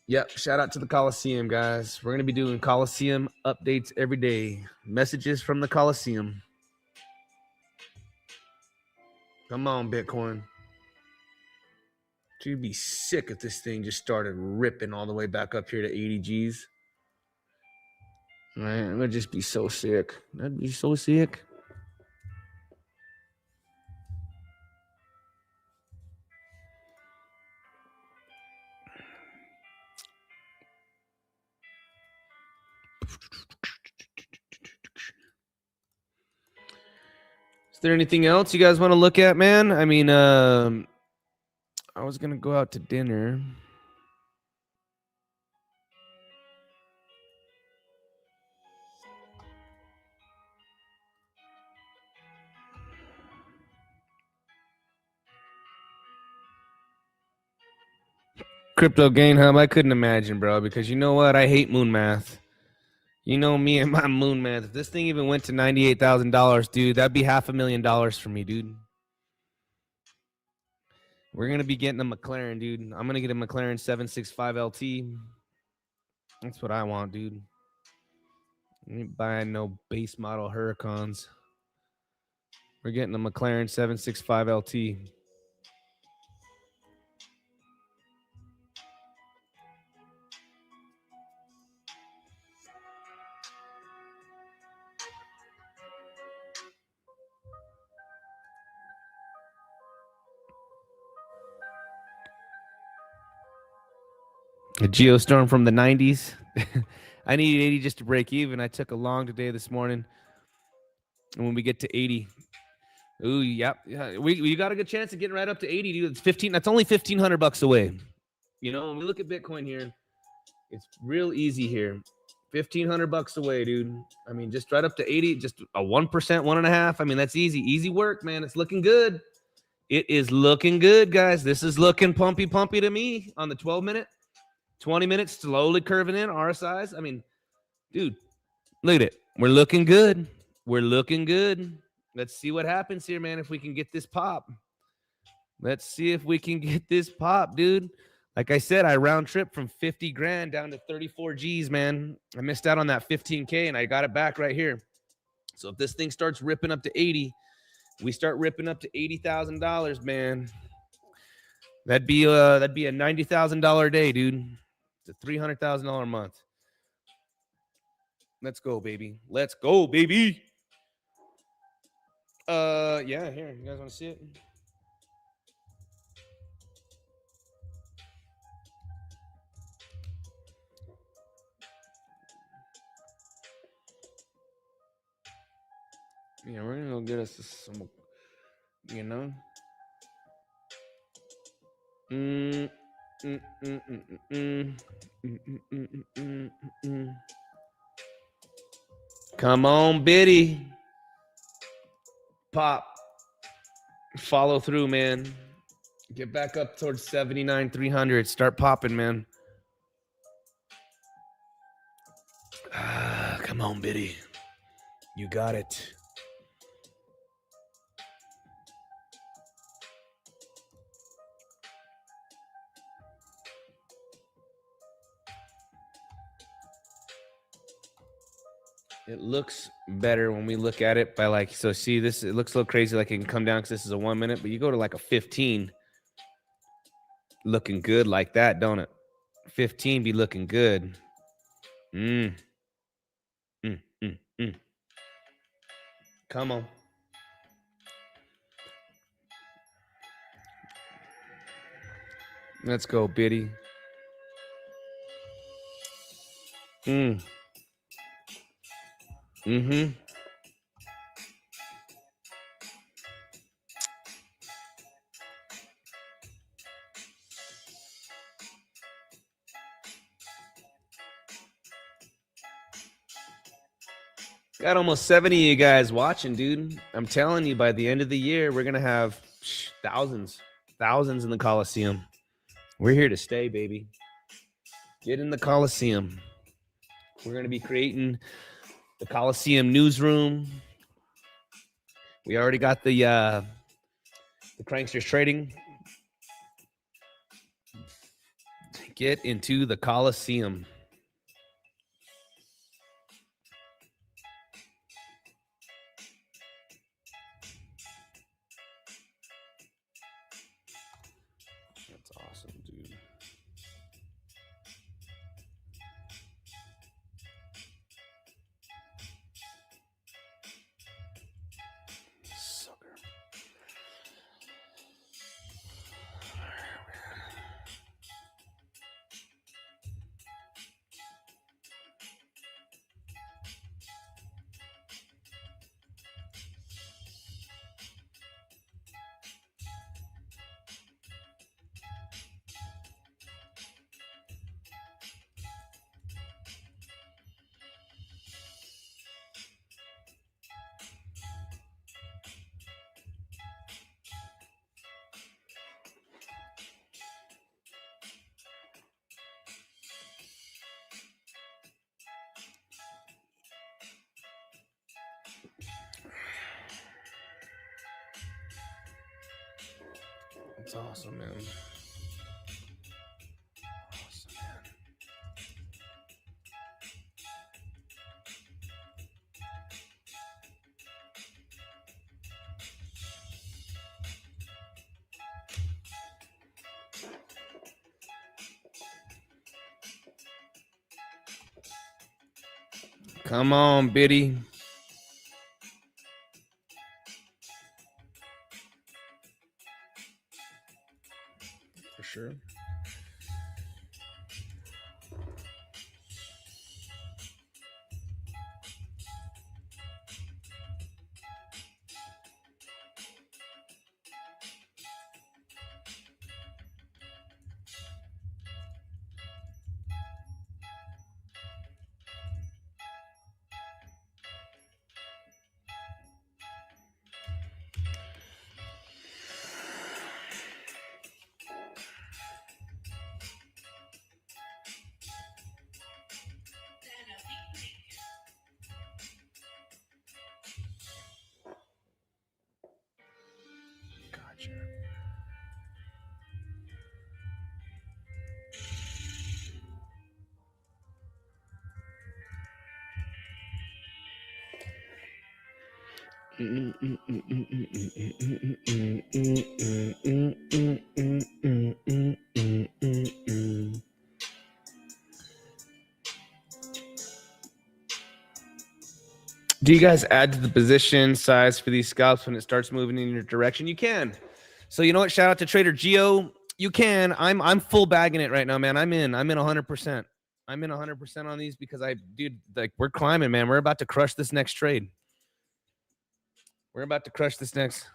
Yep, shout out to the Coliseum, guys. We're going to be doing Coliseum updates every day. Messages from the Coliseum. Come on, Bitcoin. You'd be sick if this thing just started ripping all the way back up here to 80 G's. Right? I'm going to just be so sick. That'd be so sick. Is there anything else you guys want to look at, man? I mean, I was going to go out to dinner. Crypto Gain Hub, I couldn't imagine, bro, because you know what? I hate moon math. You know me and my moon math. If this thing even went to $98,000, dude, that'd be $500,000 for me, dude. We're going to be getting a McLaren, dude. I'm going to get a McLaren 765 LT. That's what I want, dude. I ain't buying no base model Huracans. We're getting a McLaren 765 LT. A Geostorm from the 90s. I needed 80 just to break even. I took a long today this morning. And when we get to 80, ooh, yep. Yeah, we got a good chance of getting right up to 80, dude. It's 15. That's only $1,500 away. You know, when we look at Bitcoin here, it's real easy here. $1,500 away, dude. I mean, just right up to 80, just a 1%, 1.5%. I mean, that's easy. Easy work, man. It's looking good. It is looking good, guys. This is looking pumpy to me on the 12-minute. 20 minutes slowly curving in RSIs. I mean, dude, look at it. We're looking good. We're looking good. Let's see what happens here, man, if we can get this pop. Let's see if we can get this pop, dude. Like I said, I round trip from 50 grand down to 34 G's, man. I missed out on that 15K and I got it back right here. So if this thing starts ripping up to 80, we start ripping up to $80,000, man. That'd be a $90,000 day, dude. It's a $300,000 a month. Let's go, baby. Let's go, baby. Yeah, here. You guys want to see it? Yeah, we're gonna go get us some, you know. Mm, mm, mm, mm, mm, mm. Mm, mm, mm, mm, mm, mm. Come on, Biddy. Pop. Follow through, man. Get back up towards 79, 300. Start popping, man. Come on, Biddy. You got it. It looks better when we look at it by like, so see this, it looks a little crazy like it can come down because this is a 1 minute, but you go to like a 15, looking good like that, don't it? 15 be looking good. Mm. Come on. Let's go, Biddy. Mm-hmm. Got almost 70 of you guys watching, dude. I'm telling you, by the end of the year, we're going to have thousands in the Coliseum. We're here to stay, baby. Get in the Coliseum. We're going to be creating the Coliseum newsroom. We already got the Cranksters trading. Get into the Coliseum. That's awesome, dude. Sucker. That's awesome, man. Awesome, man. Come on, Biddy. For sure. Gotcha. Do you guys add to the position size for these scalps when it starts moving in your direction? You can. So you know what? Shout out to Trader Geo. You can. I'm full bagging it right now, man. I'm in 100%. I'm in 100% on these because dude, like we're climbing, man. We're about to crush this next trade. We're about to crush this next.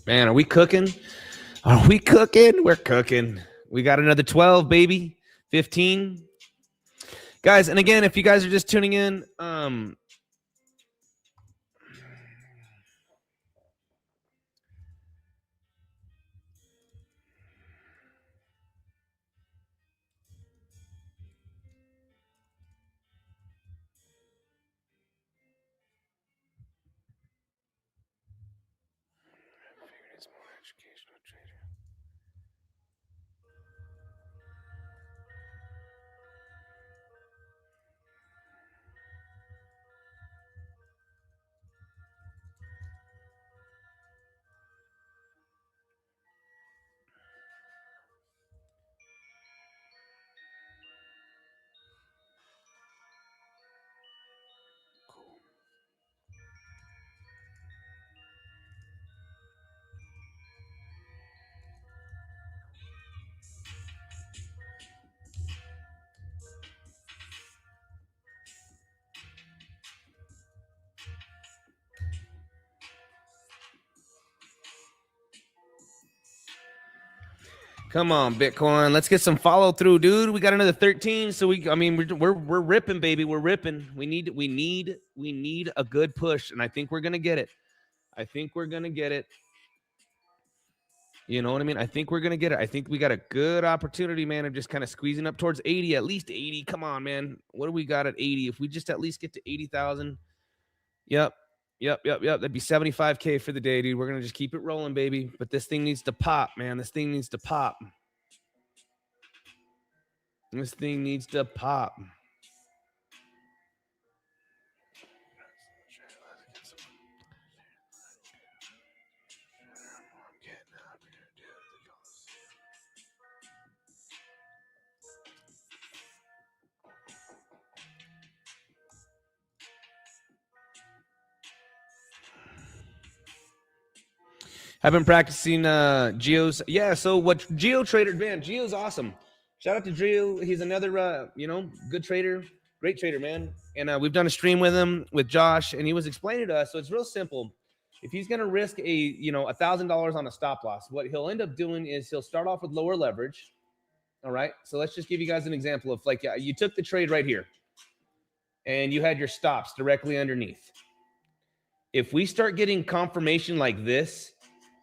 Man, are we cooking? Are we cooking? We're cooking. We got another 12, baby. 15. Guys, and again, if you guys are just tuning in, come on, Bitcoin. Let's get some follow through, dude. We got another 13. So we're ripping, baby. We're ripping. We need a good push, and I think we're gonna get it. I think we're gonna get it. You know what I mean? I think we're gonna get it. I think we got a good opportunity, man, of just kind of squeezing up towards 80, at least 80. Come on, man. What do we got at 80? If we just at least get to 80,000, yep. That'd be 75K for the day, dude. We're gonna just keep it rolling, baby. But this thing needs to pop, man. This thing needs to pop. This thing needs to pop. I've been practicing Geo's. Yeah, so what Geo trader, man, Geo's awesome. Shout out to Geo. He's another good trader, great trader, man. And we've done a stream with him with Josh, and he was explaining to us. So it's real simple. If he's gonna risk $1,000 on a stop loss, what he'll end up doing is he'll start off with lower leverage. All right. So let's just give you guys an example of you took the trade right here and you had your stops directly underneath. If we start getting confirmation like this,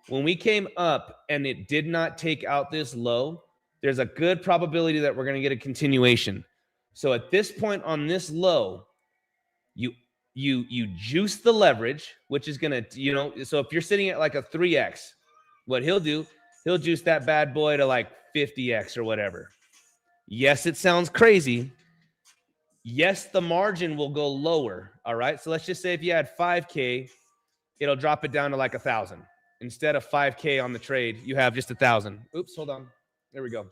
when we came up and it did not take out this low, there's a good probability that we're going to get a continuation. So at this point on this low, you juice the leverage, which is going to, so if you're sitting at like a 3x, what he'll do, he'll juice that bad boy to like 50x or whatever. Yes, it sounds crazy. Yes, the margin will go lower. All right. So let's just say if you had 5K, it'll drop it down to like 1,000. Instead of 5K on the trade, you have just 1,000. Oops, hold on. There we go.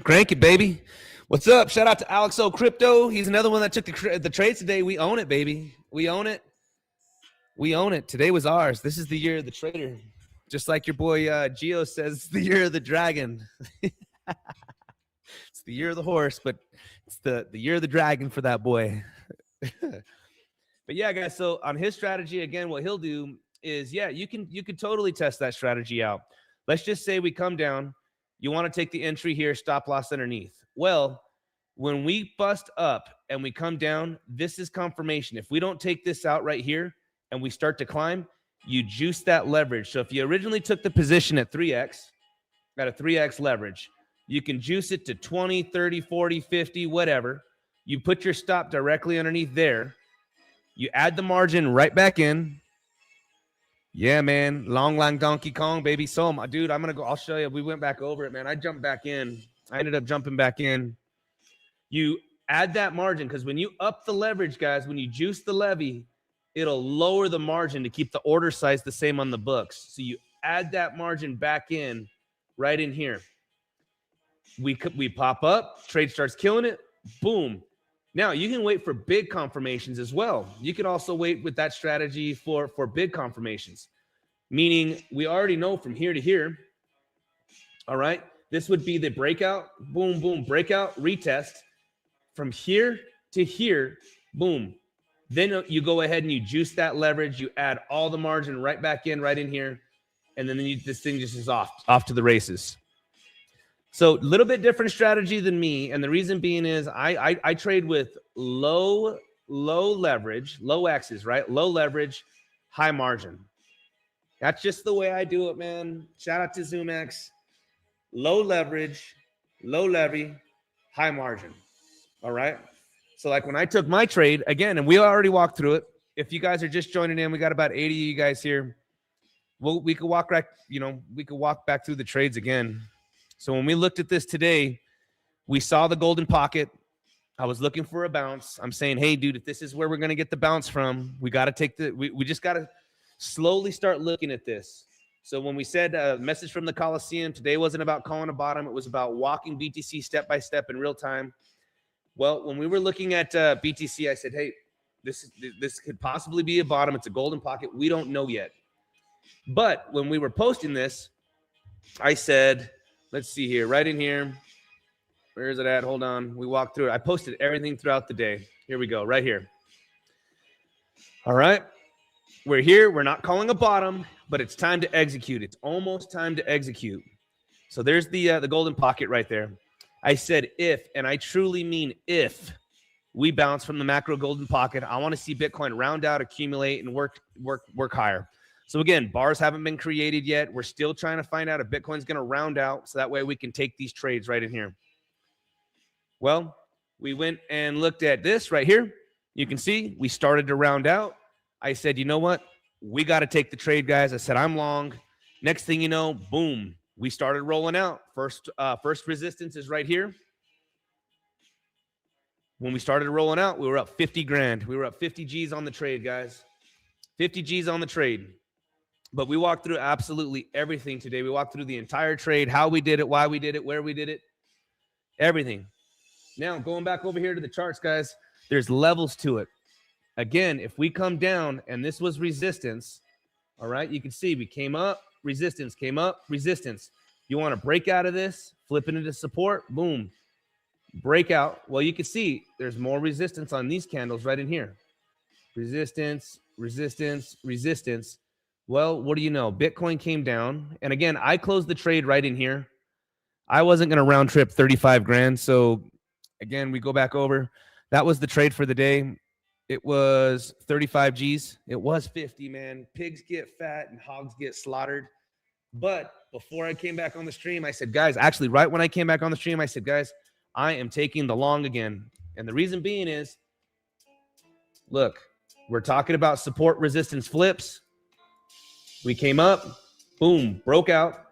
Crank it, baby. What's up? Shout out to Alex O Crypto. He's another one that took the trades today. We own it, baby. We own it. We own it. Today was ours. This is the year of the trader. Just like your boy Geo says, the year of the dragon. It's the year of the horse, but it's the year of the dragon for that boy. But yeah, guys, so on his strategy, again, what he'll do is, you can totally test that strategy out. Let's just say we come down. You want to take the entry here, stop loss underneath. Well, when we bust up and we come down, this is confirmation. If we don't take this out right here and we start to climb, you juice that leverage. So if you originally took the position at 3x, at a 3x leverage, you can juice it to 20, 30, 40, 50, whatever. You put your stop directly underneath there. You add the margin right back in. Yeah, man. Long Donkey Kong, baby. So, dude, I'll show you. We went back over it, man. I jumped back in. I ended up jumping back in. You add that margin because when you up the leverage, guys, when you juice the levy, it'll lower the margin to keep the order size the same on the books. So you add that margin back in right in here. We pop up. Trade starts killing it. Boom. Now, you can wait for big confirmations as well. You can also wait with that strategy for big confirmations, meaning we already know from here to here, all right? This would be the breakout, boom, boom, breakout, retest. From here to here, boom, Then you go ahead and you juice that leverage. You add all the margin right back in, right in here. And then this thing just is off to the races. So a little bit different strategy than me. And the reason being is I trade with low leverage, low X's, right? Low leverage, high margin. That's just the way I do it, man. Shout out to zoomex. Low leverage, low levy, high margin. All right. So like when I took my trade again, and we already walked through it. If you guys are just joining in, we got about 80 of you guys here. Well, we could walk back, we could walk back through the trades again. So when we looked at this today, we saw the golden pocket. I was looking for a bounce. I'm saying, hey, dude, if this is where we're going to get the bounce from, we got to take we just got to slowly start looking at this. So when we said a message from the Coliseum, today wasn't about calling a bottom. It was about walking BTC step by step in real time. Well, when we were looking at BTC, I said, hey, this could possibly be a bottom. It's a golden pocket. We don't know yet. But when we were posting this, I said, let's see here, right in here. Where is it at? Hold on. We walked through it. I posted everything throughout the day. Here we go, right here. All right. We're here. We're not calling a bottom, but it's time to execute. It's almost time to execute. So there's the golden pocket right there. I said if, and I truly mean if, we bounce from the macro golden pocket, I want to see Bitcoin round out, accumulate, and work higher. So again, bars haven't been created yet. We're still trying to find out if Bitcoin's going to round out, so that way we can take these trades right in here. Well, we went and looked at this right here. You can see we started to round out. I said, you know what? We got to take the trade, guys. I said, I'm long. Next thing you know, boom, we started rolling out. First resistance is right here. When we started rolling out, we were up 50 grand. We were up 50 G's on the trade, guys. 50 G's on the trade. But we walked through absolutely everything today. We walked through the entire trade, how we did it, why we did it, where we did it, everything. Now, going back over here to the charts, guys, there's levels to it. Again, if we come down and this was resistance, all right, you can see we came up, resistance, came up, resistance. You want to break out of this, flip it into support, boom, breakout. Well, you can see there's more resistance on these candles right in here. Resistance, resistance, resistance. Well, what do you know? Bitcoin came down. And again, I closed the trade right in here. I wasn't going to round trip 35 grand. So again, we go back over. That was the trade for the day. It was 35 G's. It was 50, man. Pigs get fat and hogs get slaughtered. But before I came back on the stream, I said, guys, actually, right when I came back on the stream, I said, guys, I am taking the long again. And the reason being is, look, we're talking about support resistance flips. We came up, boom, broke out,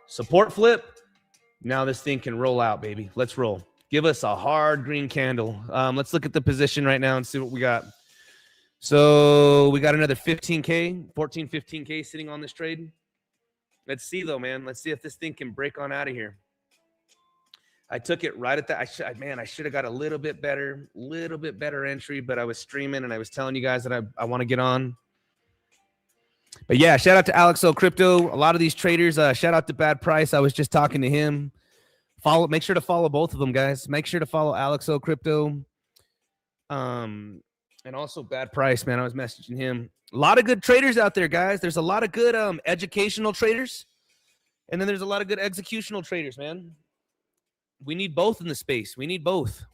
support flip. Now this thing can roll out, baby. Let's roll. Give us a hard green candle. Let's look at the position right now and see what we got. So we got another 15K, 14, 15K sitting on this trade. Let's see though, man. Let's see if this thing can break on out of here. I took it right at that. I should have got a little bit better entry, but I was streaming and I was telling you guys that I want to get on. But yeah, shout out to Alex O Crypto. A lot of these traders, shout out to Bad Price. I was just talking to him. Make sure to follow both of them, guys. Make sure to follow Alex O Crypto. And also Bad Price, man. I was messaging him. A lot of good traders out there, guys. There's a lot of good educational traders. And then there's a lot of good executional traders, man. We need both in the space. We need both.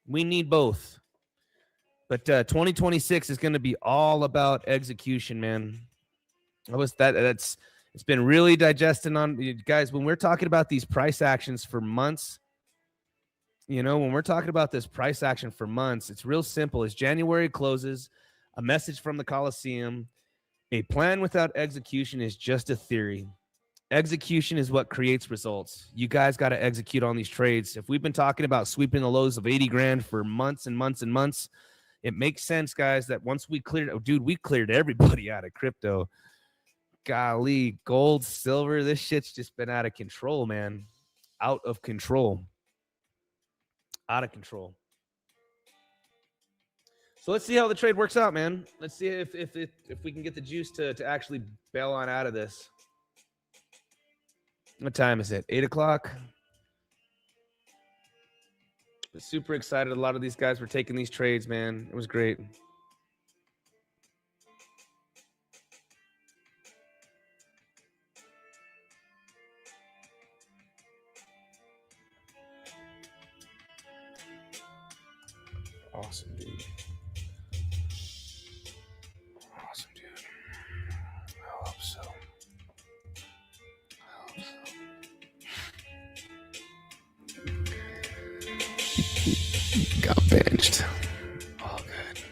But 2026 is going to be all about execution, man. It's been really digesting on guys. When we're talking about these price actions for months, when we're talking about this price action for months, it's real simple. As January closes, a message from the Coliseum, a plan without execution is just a theory. Execution is what creates results. You guys got to execute on these trades. If we've been talking about sweeping the lows of 80 grand for months and months and months, it makes sense, guys, that once we cleared, we cleared everybody out of crypto. Golly, gold, silver, this shit's just been out of control, man. Out of control. So let's see how the trade works out, man. Let's see if we can get the juice to actually bail on out of this. What time is it? 8 o'clock. Super excited. A lot of these guys were taking these trades, man. It was great. Awesome, dude. Awesome, dude. I hope so. Got benched. All good.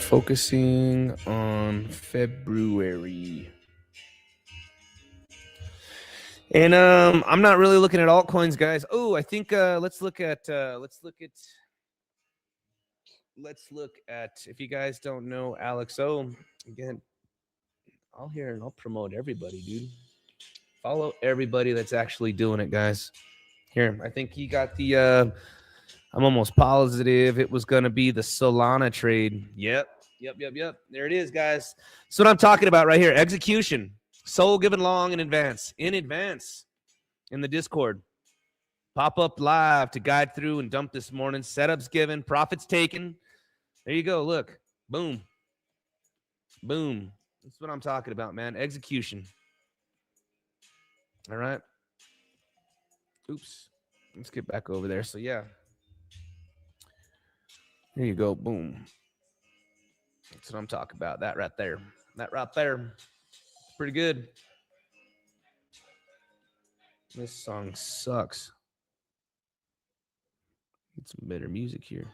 Focusing on February. And I'm not really looking at altcoins, guys. Oh, I think let's look at if you guys don't know Alex O, again, I'll promote everybody, dude. Follow everybody that's actually doing it, guys. Here, I think he got the I'm almost positive it was gonna be the Solana trade. Yep. There it is, guys. That's what I'm talking about right here. Execution. Soul given long in advance. In the Discord. Pop up live to guide through and dump this morning. Setups given, profits taken. There you go. Look. Boom. Boom. That's what I'm talking about, man. Execution. All right. Oops. Let's get back over there. So, yeah. There you go. Boom. That's what I'm talking about. That right there. Pretty good. This song sucks. Get some better music here.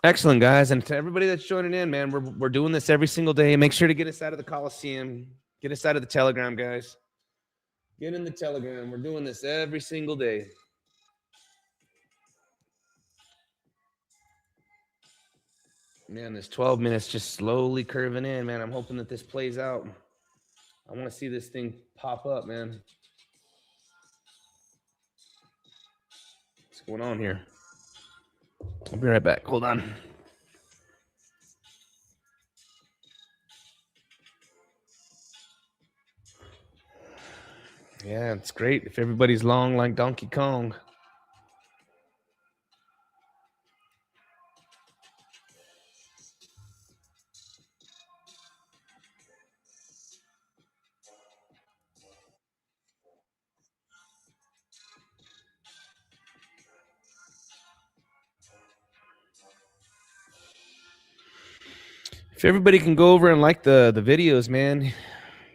Excellent, guys. And to everybody that's joining in, man, we're doing this every single day. Make sure to get us out of the Coliseum. Get us out of the Telegram, guys. Get in the Telegram. We're doing this every single day. Man, this 12 minutes just slowly curving in, man. I'm hoping that this plays out. I want to see this thing pop up, man. What's going on here? I'll be right back. Hold on. Yeah, it's great if everybody's long like Donkey Kong. If everybody can go over and like the videos, man,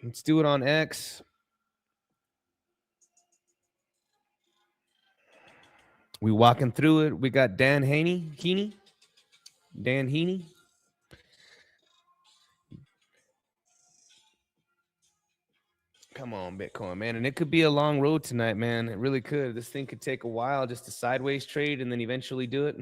let's do it on X. We walking through it. We got Dan Heaney. Come on, Bitcoin, man. And it could be a long road tonight, man. It really could. This thing could take a while just to sideways trade and then eventually do it.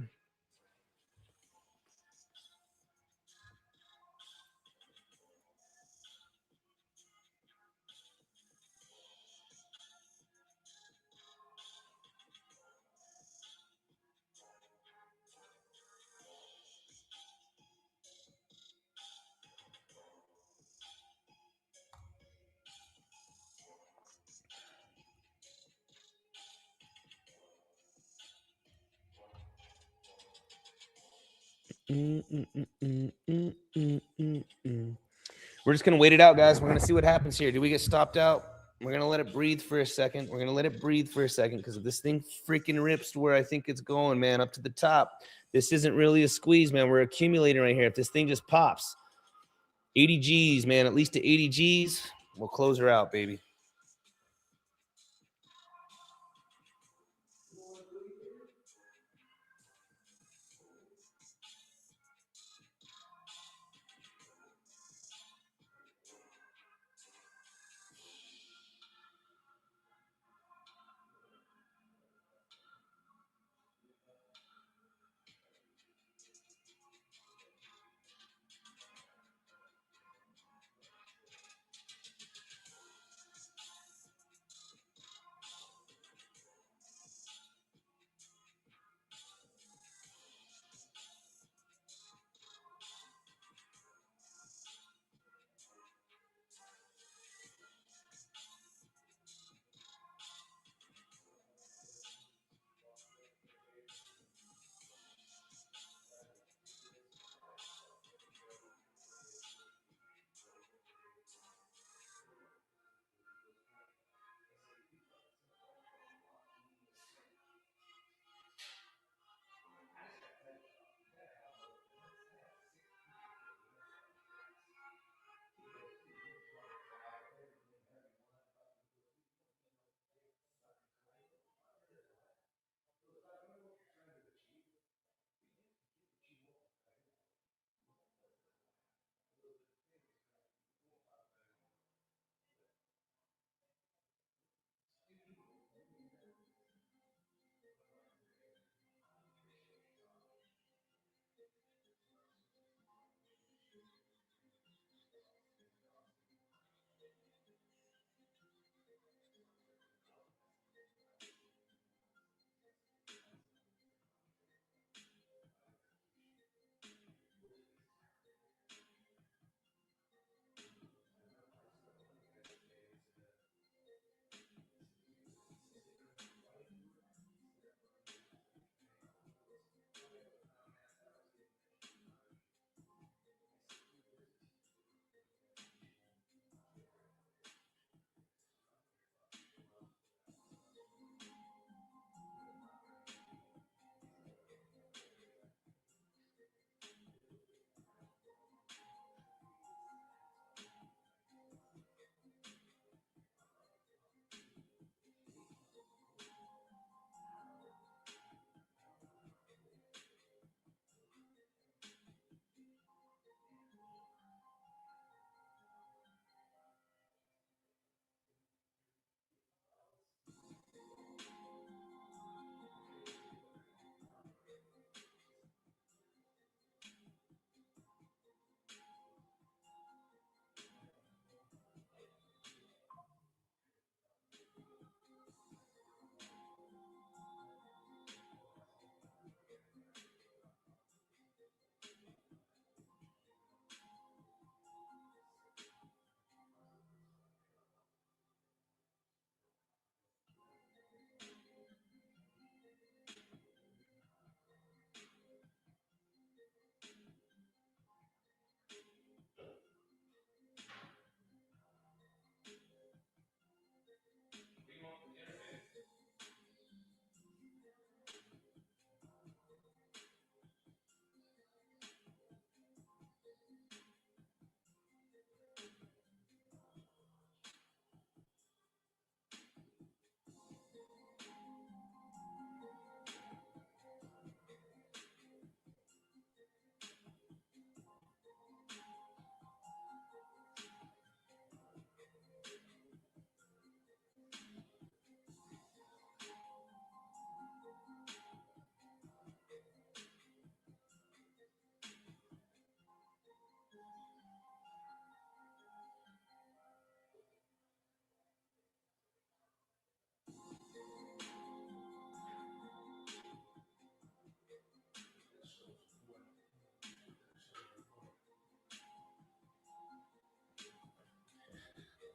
We're just going to wait it out, guys. We're going to see what happens here. Do we get stopped out? We're going to let it breathe for a second. Because if this thing freaking rips to where I think it's going, man, up to the top, this isn't really a squeeze, man. We're accumulating right here. If this thing just pops, 80 G's, man, at least to 80 G's, we'll close her out, baby.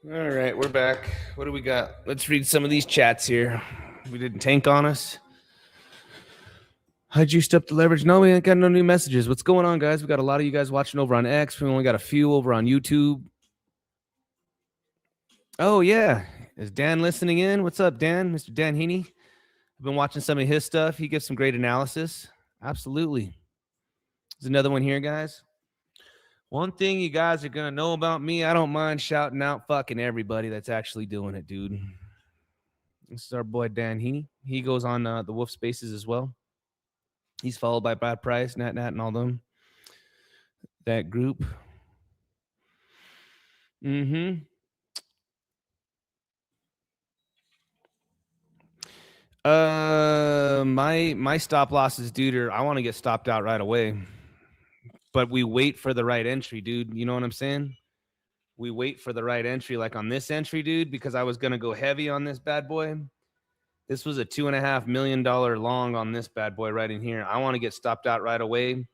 All right, we're back. What do we got? Let's read some of these chats here. We didn't tank on us. I juiced up the leverage. No, we ain't got no new messages. What's going on, guys? We got a lot of you guys watching over on X. We only got a few over on YouTube. Oh, yeah. Is Dan listening in? What's up, Dan? Mr. Dan Heaney? I've been watching some of his stuff. He gives some great analysis. Absolutely. There's another one here, guys. One thing you guys are going to know about me, I don't mind shouting out fucking everybody that's actually doing it, dude. This is our boy Dan Heaney. He goes on the Wolf Spaces as well. He's followed by Brad Price, Nat, and all them. That group. Mm-hmm. My stop loss is due to I want to get stopped out right away. But we wait for the right entry, dude. You know what I'm saying? We wait for the right entry, like on this entry, dude, because I was gonna go heavy on this bad boy. This was a $2.5 million long on this bad boy right in here. I want to get stopped out right away.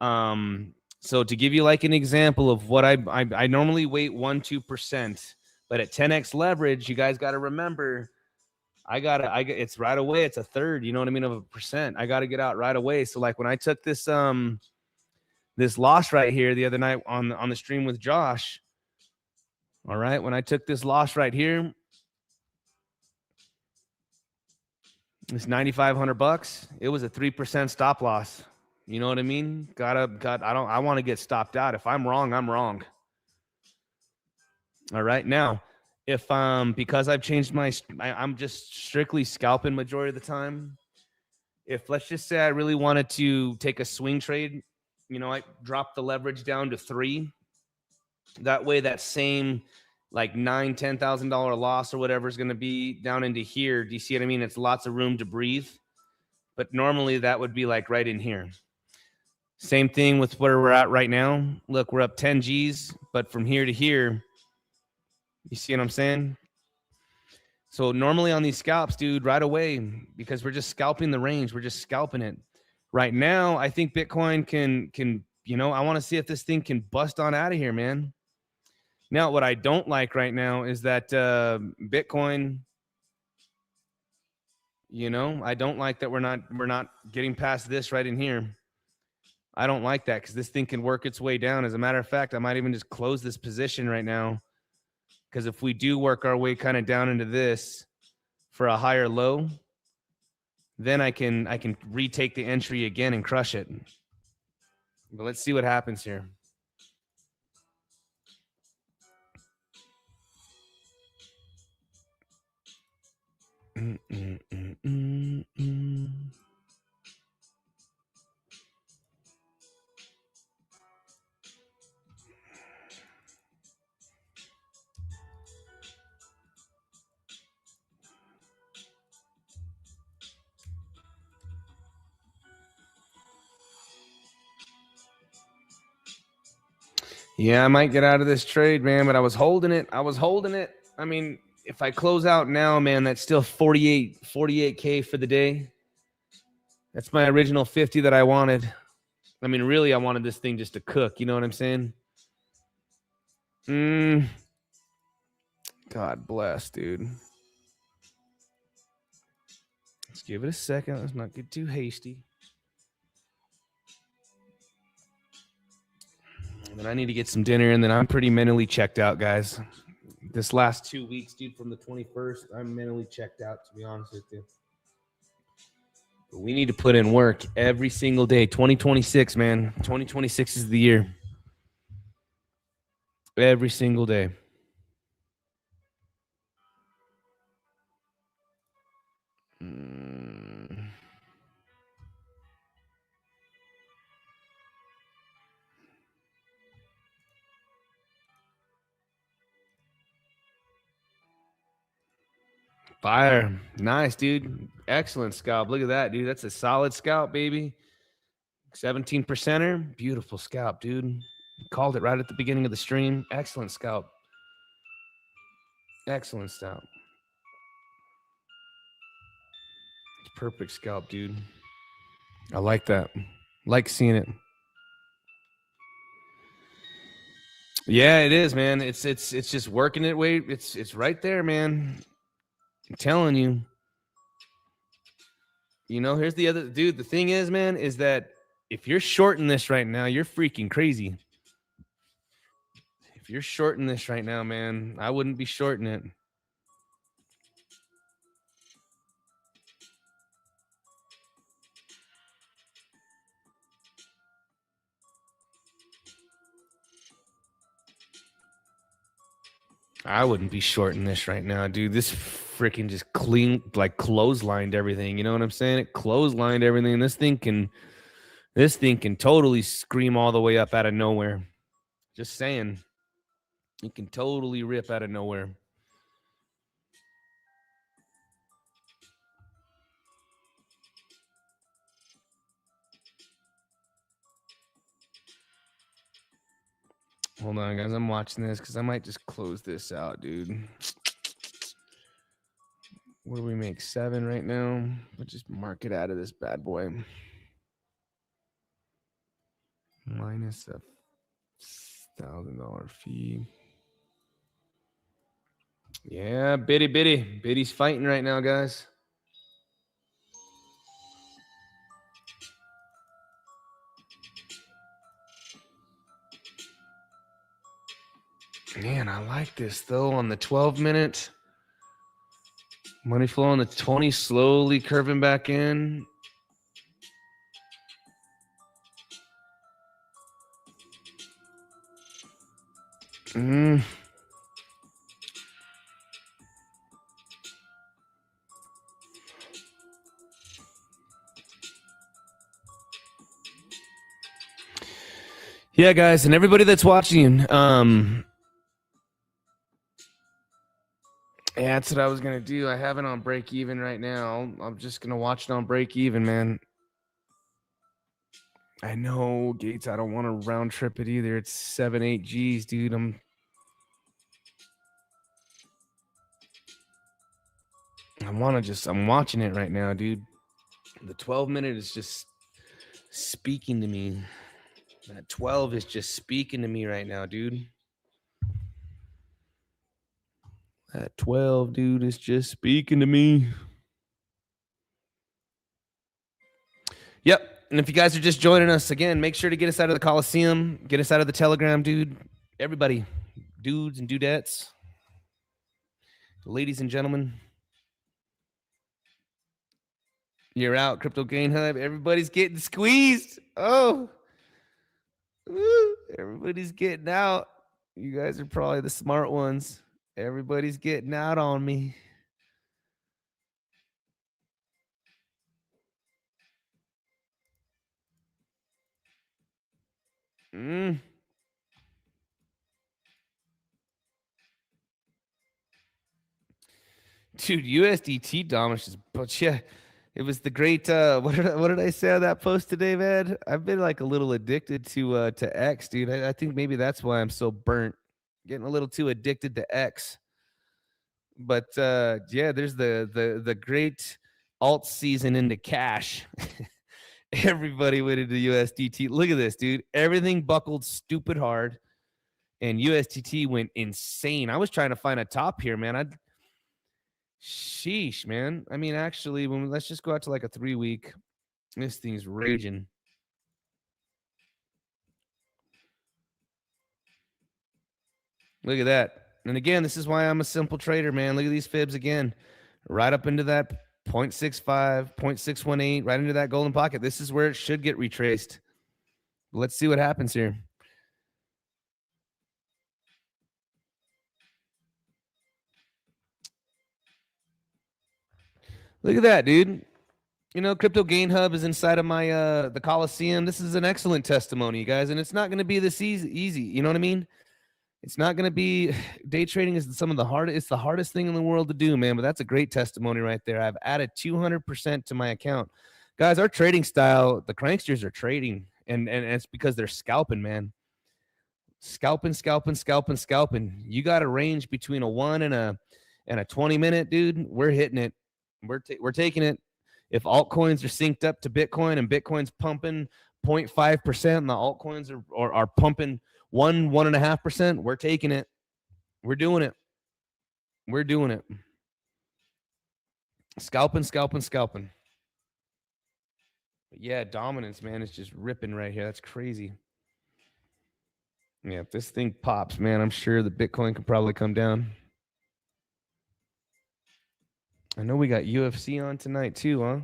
So to give you like an example of what I normally wait 1-2%, but at 10x leverage, you guys got to remember, it's right away. It's a third, you know what I mean, of a percent. I got to get out right away. So like when I took this this loss right here the other night on the stream with Josh, all right, when I took this loss right here, it's $9,500. It was a 3% stop loss. You know what I mean? I want to get stopped out. If I'm wrong, I'm wrong. All right. Now, if because I've changed I'm just strictly scalping majority of the time. If let's just say I really wanted to take a swing trade, you know, I drop the leverage down to 3. That way, that same like $9,000-$10,000 loss or whatever is going to be down into here. Do you see what I mean? It's lots of room to breathe. But normally that would be like right in here. Same thing with where we're at right now. Look, we're up 10 G's, but from here to here, you see what I'm saying? So normally on these scalps, dude, right away, because we're just scalping the range, we're just scalping it. Right now, I think Bitcoin can you know, I want to see if this thing can bust on out of here, man. Now, what I don't like right now is that Bitcoin, you know, I don't like that we're not getting past this right in here. I don't like that because this thing can work its way down. As a matter of fact, I might even just close this position right now, because if we do work our way kind of down into this for a higher low, then I can retake the entry again and crush it. But let's see what happens here. Yeah, I might get out of this trade, man, but I was holding it. I mean, if I close out now, man, that's still 48K for the day. That's my original 50 that I wanted. I mean, really, I wanted this thing just to cook. You know what I'm saying? God bless, dude. Let's give it a second. Let's not get too hasty. And then I need to get some dinner, and then I'm pretty mentally checked out, guys. This last 2 weeks, dude, from the 21st, I'm mentally checked out, to be honest with you. But we need to put in work every single day. 2026, man. 2026 is the year. Every single day. Fire. Nice, dude. Excellent scalp. Look at that, dude. That's a solid scalp, baby. 17%er. Beautiful scalp, dude. Called it right at the beginning of the stream. Excellent scalp. Excellent scalp. It's perfect scalp, dude. I like that. Like seeing it. Yeah, it is, man. It's just working it way. It's right there, man. I'm telling you. You know, here's the other dude. The thing is, man, is that if you're shorting this right now, you're freaking crazy. If you're shorting this right now, man, I wouldn't be shorting it. I wouldn't be shorting this right now, dude. This freaking just clotheslined everything. You know what I'm saying? It clotheslined everything. This thing can totally scream all the way up out of nowhere. Just saying. It can totally rip out of nowhere. Hold on, guys. I'm watching this because I might just close this out, dude. What do we make? 7 right now? We'll just mark it out of this bad boy. Minus a $1,000 fee. Yeah, Biddy. Biddy's fighting right now, guys. Man, I like this though. On the 12-minute, money flow on the 20, slowly curving back in. Yeah, guys, and everybody that's watching, yeah, that's what I was gonna do. I have it on break even right now. I'm just gonna watch it on break even, man. I know, Gates. I don't want to round trip it either. It's 7-8 G's, dude. I'm watching it right now, dude. The 12-minute is just speaking to me. That 12 is just speaking to me right now, dude. That 12, dude, is just speaking to me. Yep. And if you guys are just joining us again, make sure to get us out of the Coliseum, get us out of the Telegram, dude. Everybody, dudes and dudettes, ladies and gentlemen, you're out. Crypto Gain Hub. Everybody's getting squeezed. Oh, woo. Everybody's getting out. You guys are probably the smart ones. Everybody's getting out on me. Dude, USDT dominance, but yeah, it was the great. What did I say on that post today, man? I've been like a little addicted to X, dude. I think maybe that's why I'm so burnt, getting a little too addicted to X. But yeah, there's the great alt season into cash. Everybody went into USDT. Look at this, dude. Everything buckled stupid hard, and USDT went insane. I was trying to find a top here, man. Sheesh, man. I mean, actually, let's just go out to like a 3-week. This thing's raging. Look at that. And again, this is why I'm a simple trader, man. Look at these fibs again. Right up into that 0.65, 0.618, right into that golden pocket. This is where it should get retraced. Let's see what happens here. Look at that, dude. You know, Crypto Gain Hub is inside of my the Coliseum. This is an excellent testimony, you guys, and it's not going to be this easy. You know what I mean? It's not going to be. Day trading is some of the hardest. It's the hardest thing in the world to do, man. But that's a great testimony right there. I've added 200% to my account, guys. Our trading style, the cranksters are trading, and it's because they're scalping, man. Scalping. You got a range between a 1 and a 20-minute, dude. We're hitting it. We're taking it. If altcoins are synced up to Bitcoin and Bitcoin's pumping 0.5% and the altcoins are pumping 1.5%. We're taking it. We're doing it. We're doing it. Scalping. But yeah, dominance, man, is just ripping right here. That's crazy. Yeah, if this thing pops, man, I'm sure the Bitcoin could probably come down. I know we got UFC on tonight too, huh?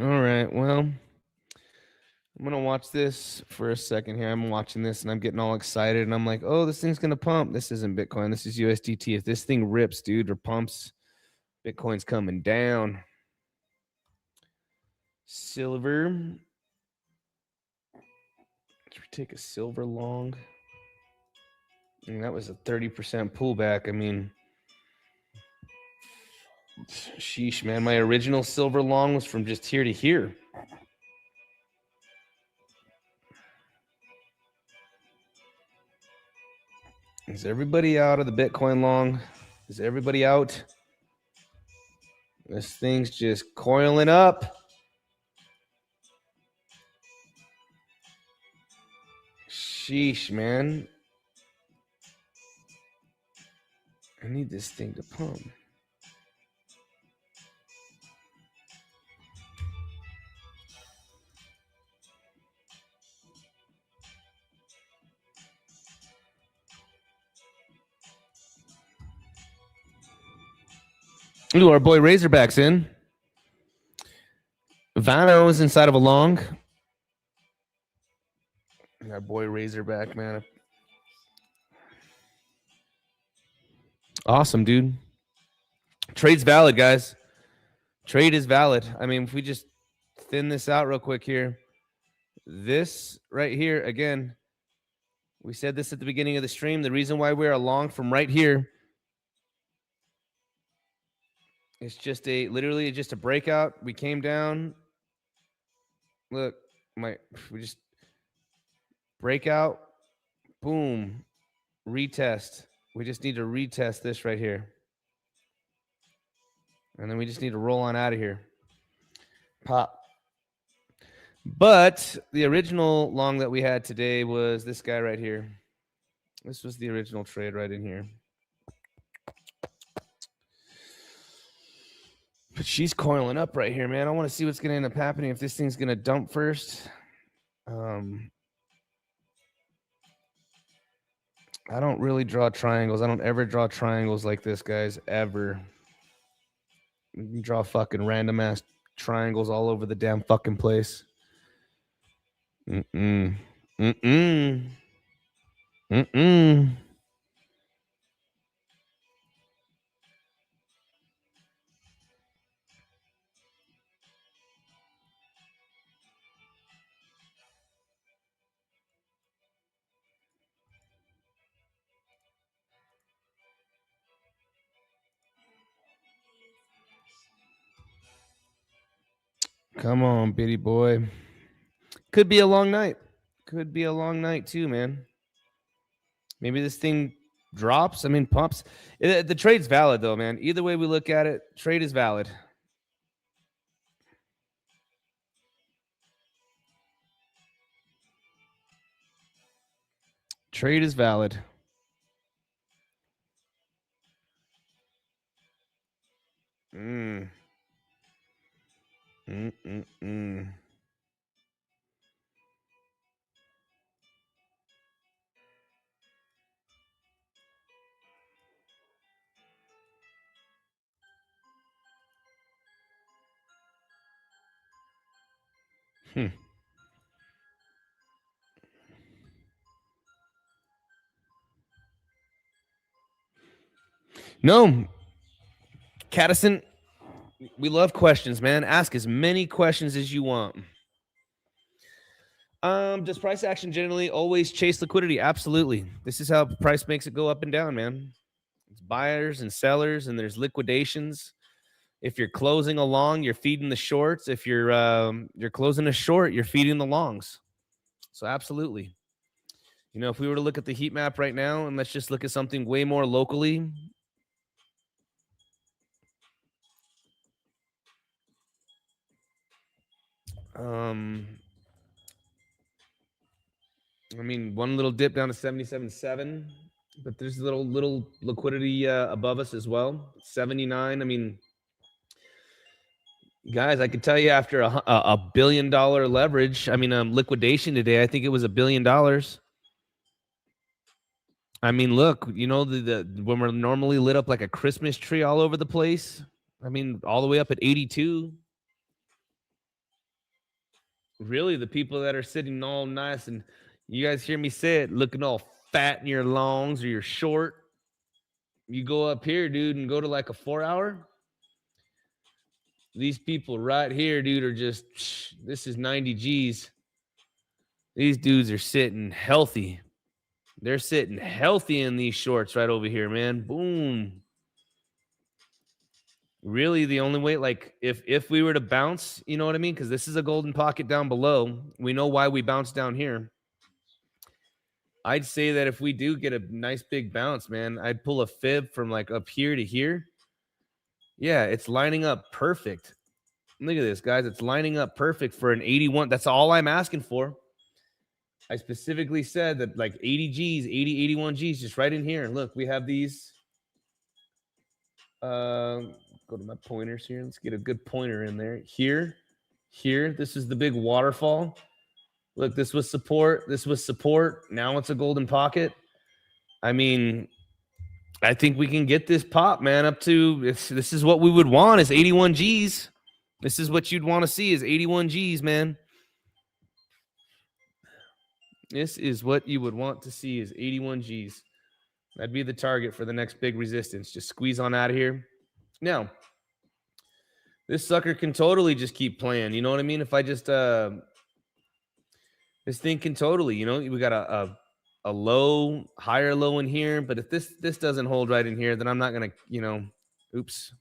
All right, well, I'm going to watch this for a second here. I'm watching this and I'm getting all excited and I'm like, oh, this thing's going to pump. This isn't Bitcoin. This is USDT. If this thing rips, dude, or pumps, Bitcoin's coming down. Silver. Let's take a silver long. And that was a 30% pullback. I mean, sheesh, man. My original silver long was from just here to here. Is everybody out of the Bitcoin long? Is everybody out? This thing's just coiling up. Sheesh, man. I need this thing to pump. Ooh, our boy Razorback's in. Vano is inside of a long. Our boy Razorback, man. Awesome, dude. Trade's valid, guys. Trade is valid. I mean, if we just thin this out real quick here. This right here, again, we said this at the beginning of the stream. The reason why we're along from right here is just literally just a breakout. We came down. Look, we just breakout. Boom. Retest. We just need to retest this right here. And then we just need to roll on out of here. Pop. But the original long that we had today was this guy right here. This was the original trade right in here. But she's coiling up right here, man. I want to see what's going to end up happening if this thing's going to dump first. I don't really draw triangles. I don't ever draw triangles like this, guys, ever. You can draw fucking random ass triangles all over the damn fucking place. Mm-mm. Mm-mm. Mm-mm. Come on, bitty boy. Could be a long night. Could be a long night too, man. Maybe this thing drops. I mean, pumps. The trade's valid, though, man. Either way we look at it, trade is valid. Trade is valid. Mm. Mm-mm-mm. No, Caddison, we love questions, man. Ask as many questions as you want. Does price action generally always chase liquidity? Absolutely. This is how price makes it go up and down, man. It's buyers and sellers, and there's liquidations. If you're closing a long, you're feeding the shorts. If you're closing a short, you're feeding the longs. So absolutely. You know, if we were to look at the heat map right now, and let's just look at something way more locally. I mean, one little dip down to 77.7, but there's little liquidity above us as well. 79. I mean, guys, I could tell you after a $1 billion leverage, I mean, liquidation today, I think it was $1 billion. I mean, look, you know, the when we're normally lit up like a Christmas tree all over the place, I mean, all the way up at 82. Really, the people that are sitting all nice, and you guys hear me say it, looking all fat in your longs or your short. You go up here, dude, and go to like a 4-hour. These people right here, dude, are just, this is 90 G's. These dudes are sitting healthy. They're sitting healthy in these shorts right over here, man. Boom. Really, the only way, like, if we were to bounce, you know what I mean? Because this is a golden pocket down below. We know why we bounce down here. I'd say that if we do get a nice big bounce, man, I'd pull a fib from like up here to here. Yeah, it's lining up perfect. Look at this, guys. It's lining up perfect for an 81. That's all I'm asking for. I specifically said that like 80 G's, 80, 81 G's, just right in here. Look, we have these. Go to my pointers here. Let's get a good pointer in there. Here. This is the big waterfall. Look, this was support. This was support. Now it's a golden pocket. I mean, I think we can get this pop, man, up to, this is what we would want, is 81 G's. This is what you'd want to see, is 81 G's, man. This is what you would want to see, is 81 G's. That'd be the target for the next big resistance. Just squeeze on out of here. Now, this sucker can totally just keep playing. You know what I mean? If I just, this thing can totally, you know, we got a low, higher low in here. But if this doesn't hold right in here, then I'm not going to, you know, oops.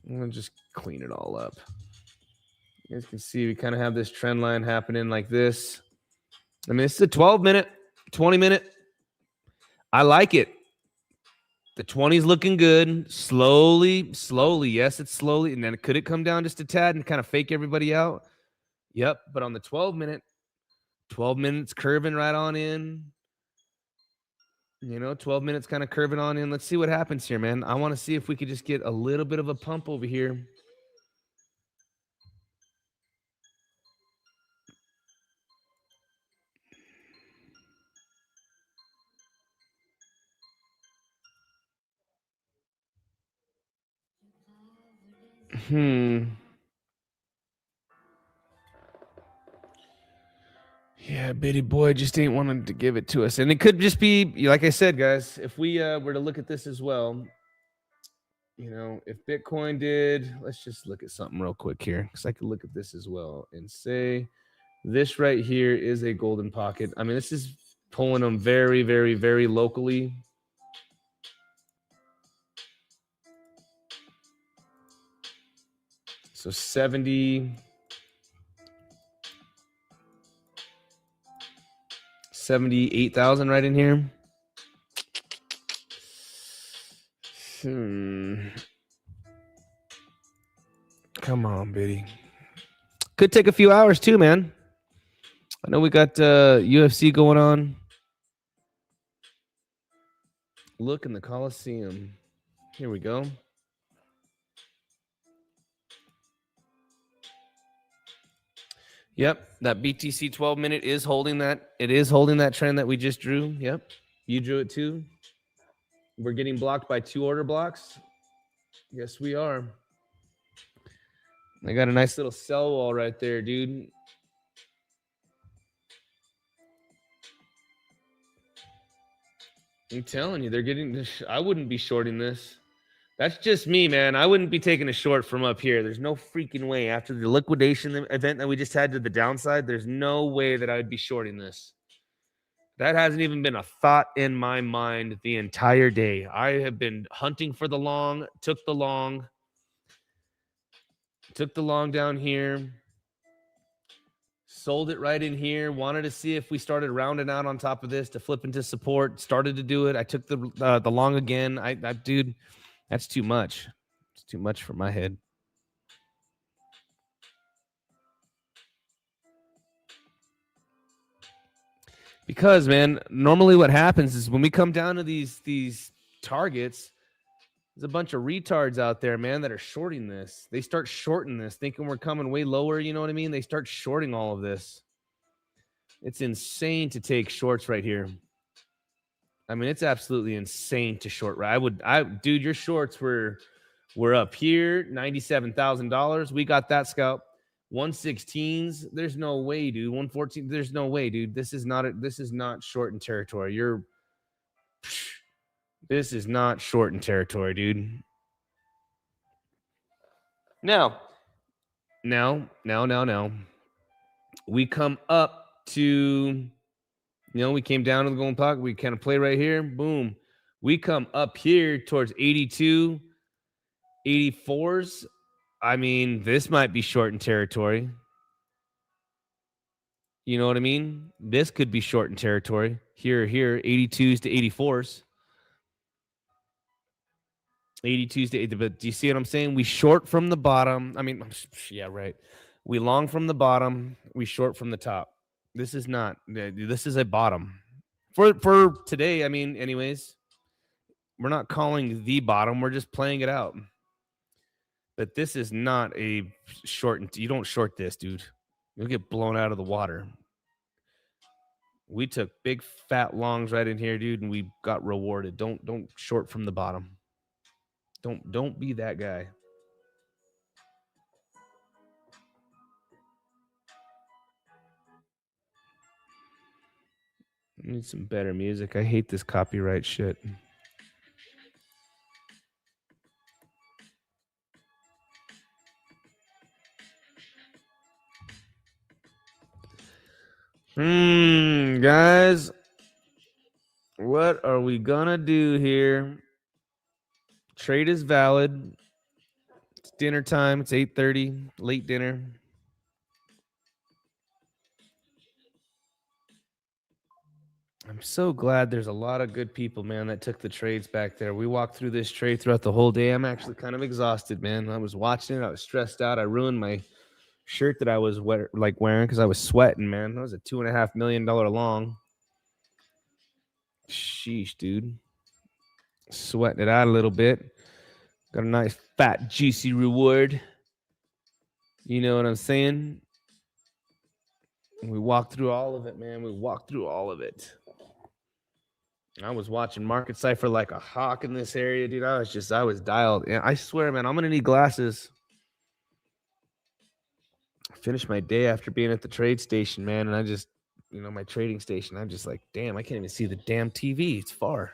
I'm going to just clean it all up. You guys can see we kind of have this trend line happening like this. I mean, this is a 12-minute, 20-minute. I like it. The 20's looking good. Slowly. Yes, it's slowly. And then could it come down just a tad and kind of fake everybody out? Yep. But on the 12-minute, 12 minutes curving right on in. You know, 12 minutes kind of curving on in. Let's see what happens here, man. I want to see if we could just get a little bit of a pump over here. Yeah, Bitty Boy just ain't wanting to give it to us. And it could just be, like I said, guys, if we were to look at this as well, you know, if Bitcoin did, let's just look at something real quick here, because I could look at this as well and say this right here is a golden pocket. I mean, this is pulling them very, very, very locally. So 70, 78,000 right in here. Come on, Biddy. Could take a few hours too, man. I know we got UFC going on. Look in the Coliseum. Here we go. Yep, that BTC 12-minute is holding that. It is holding that trend that we just drew. Yep, you drew it too. We're getting blocked by 2 order blocks. Yes, we are. I got a nice little sell wall right there, dude. I'm telling you, they're getting this. I wouldn't be shorting this. That's just me, man. I wouldn't be taking a short from up here. There's no freaking way. After the liquidation event that we just had to the downside, there's no way that I would be shorting this. That hasn't even been a thought in my mind the entire day. I have been hunting for the long, took the long down here, sold it right in here, wanted to see if we started rounding out on top of this to flip into support, started to do it. I took the long again. I dude, that's too much. It's too much for my head. Because, man, normally what happens is when we come down to these targets, there's a bunch of retards out there, man, that are shorting this. They start shorting this, thinking we're coming way lower. You know what I mean? They start shorting all of this. It's insane to take shorts right here. I mean, it's absolutely insane to short. Dude, your shorts were up here, $97,000. We got that scalp. 116s. There's no way, dude. 114. There's no way, dude. This is not short in territory. This is not short in territory, dude. Now. We come up to, we came down to the golden pocket. We kind of play right here. Boom. We come up here towards 82, 84s. I mean, this might be short in territory. You know what I mean? This could be short in territory. Here, 82s to 84s. 82s to 80, but do you see what I'm saying? We short from the bottom. I mean, yeah, right. We long from the bottom. We short from the top. This is a bottom. For today, I mean, anyways, we're not calling the bottom. We're just playing it out. But this is not a short. You don't short this, dude. You'll get blown out of the water. We took big fat longs right in here, dude, and we got rewarded. Don't short from the bottom. Don't be that guy. I need some better music. I hate this copyright shit. Guys, what are we gonna do here? Trade is valid. It's dinner time. It's 8:30. Late dinner. I'm so glad there's a lot of good people, man, that took the trades back there. We walked through this trade throughout the whole day. I'm actually kind of exhausted, man. I was watching it. I was stressed out. I ruined my shirt that I was wearing because I was sweating, man. That was a $2.5 million long. Sheesh, dude. Sweating it out a little bit. Got a nice fat juicy reward. You know what I'm saying? We walked through all of it, man. We walked through all of it. I was watching Market Cipher like a hawk in this area, dude. I was dialed. And I swear, man, I'm gonna need glasses. I finished my day after being at the trade station, man, and I just, my trading station. I'm just like, damn, I can't even see the damn TV. It's far.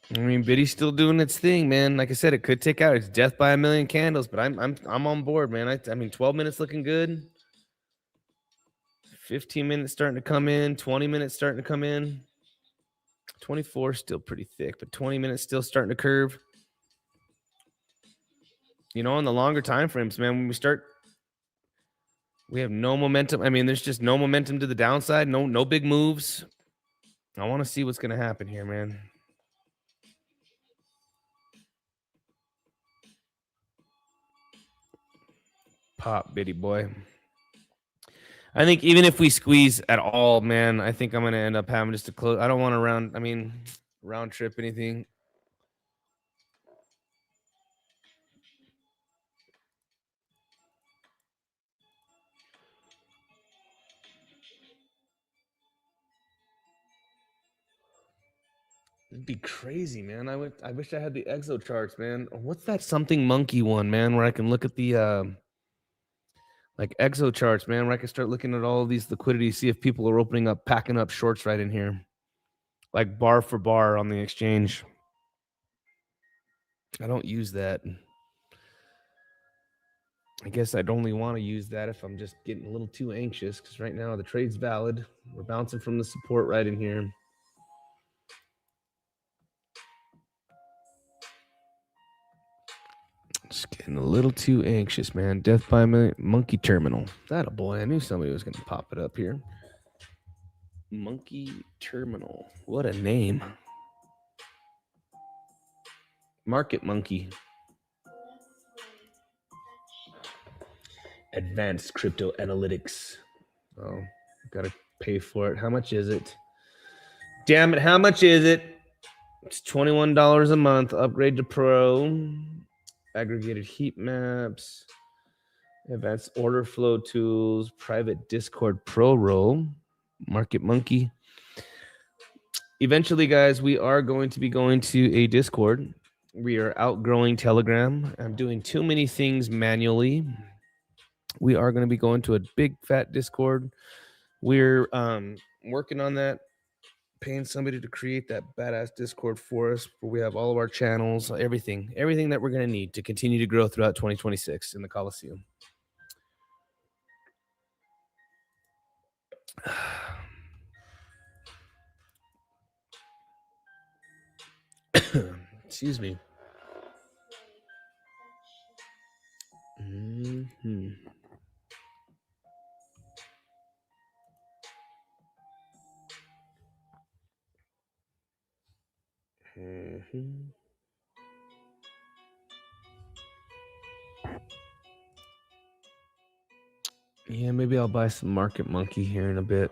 I mean, Biddy's still doing its thing, man. Like I said, it could take out. It's death by a million candles, but I'm on board, man. I mean, 12 minutes looking good. 15 minutes starting to come in. 20 minutes starting to come in. 24 still pretty thick, but 20 minutes still starting to curve. On the longer time frames, man, when we have no momentum. I mean, there's just no momentum to the downside. No big moves. I want to see what's going to happen here, man. Pop, Biddy boy. I think even if we squeeze at all, man, I think I'm going to end up having just to close. I don't want to round trip anything. It'd be crazy, man. I wish I had the exo charts, man. What's that something monkey one, man, where I can look at the Like exo charts, man, where I can start looking at all of these liquidity, see if people are opening up, packing up shorts right in here. Like bar for bar on the exchange. I don't use that. I guess I'd only want to use that if I'm just getting a little too anxious, because right now the trade's valid. We're bouncing from the support right in here. Just getting a little too anxious, man. Death by Monkey Terminal. That a boy. I knew somebody was going to pop it up here. Monkey Terminal. What a name. Market Monkey. Advanced Crypto Analytics. Oh, gotta pay for it. How much is it? Damn it, how much is it? It's $21 a month. Upgrade to Pro. Aggregated heat maps. Advanced order flow tools. Private Discord Pro role. Market Monkey. Eventually, guys, we are going to be going to a Discord. We are outgrowing Telegram. I'm doing too many things manually. We are going to be going to a big fat Discord. We're working on that, paying somebody to create that badass Discord for us, where we have all of our channels, everything that we're going to need to continue to grow throughout 2026 in the Coliseum. Excuse me. Mm-hmm. Mm-hmm. Yeah, maybe I'll buy some Market Monkey here in a bit.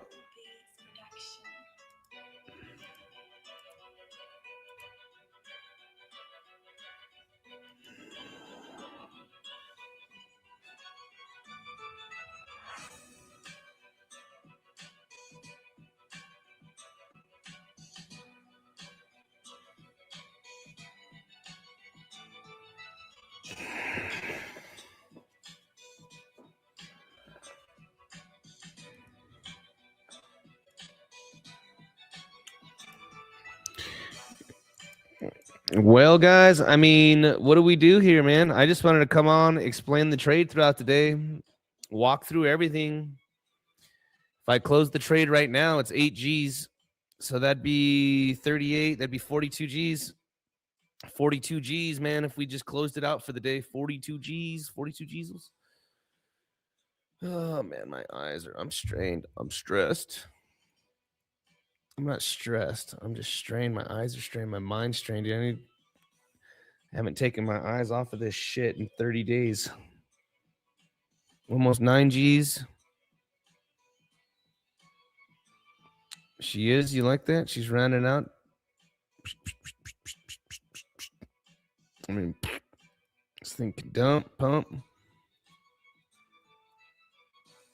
Well, guys, I mean, what do we do here, man? I just wanted to come on, explain the trade throughout the day, walk through everything. If I close the trade right now, it's 8 G's. So that'd be 38. That'd be 42 G's. 42 G's, man. If we just closed it out for the day, 42 G's, 42 G's. Oh, man, my eyes are, I'm strained. I'm stressed. I'm not stressed. I'm just strained. My eyes are strained. My mind's strained. I haven't taken my eyes off of this shit in 30 days. Almost 9 G's. She is. You like that? She's rounding out. I mean, this thing can dump, pump.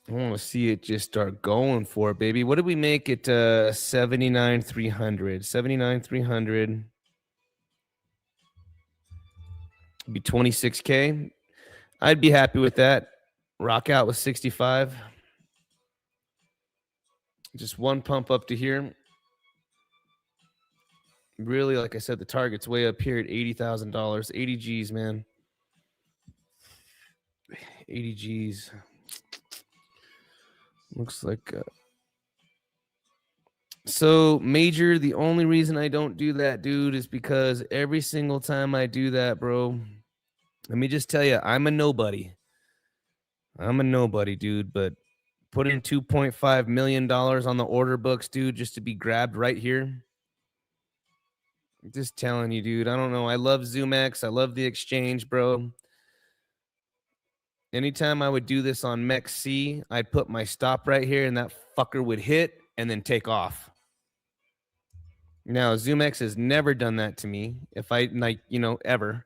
I want to see it just start going for it, baby. What did we make it? 79,300. 79,300. Be 26K. I'd be happy with that. Rock out with 65. Just one pump up to here. Really, like I said, the target's way up here at $80,000. 80 G's, man. 80 G's. Looks like... So, Major, the only reason I don't do that, dude, is because every single time I do that, bro, let me just tell you, I'm a nobody. I'm a nobody, dude, but putting $2.5 million on the order books, dude, just to be grabbed right here. I'm just telling you, dude, I don't know. I love zoomex. I love the exchange, bro. Anytime I would do this on MEXC, I'd put my stop right here, and that fucker would hit and then take off. Now, zoomex has never done that to me, if I, like, ever.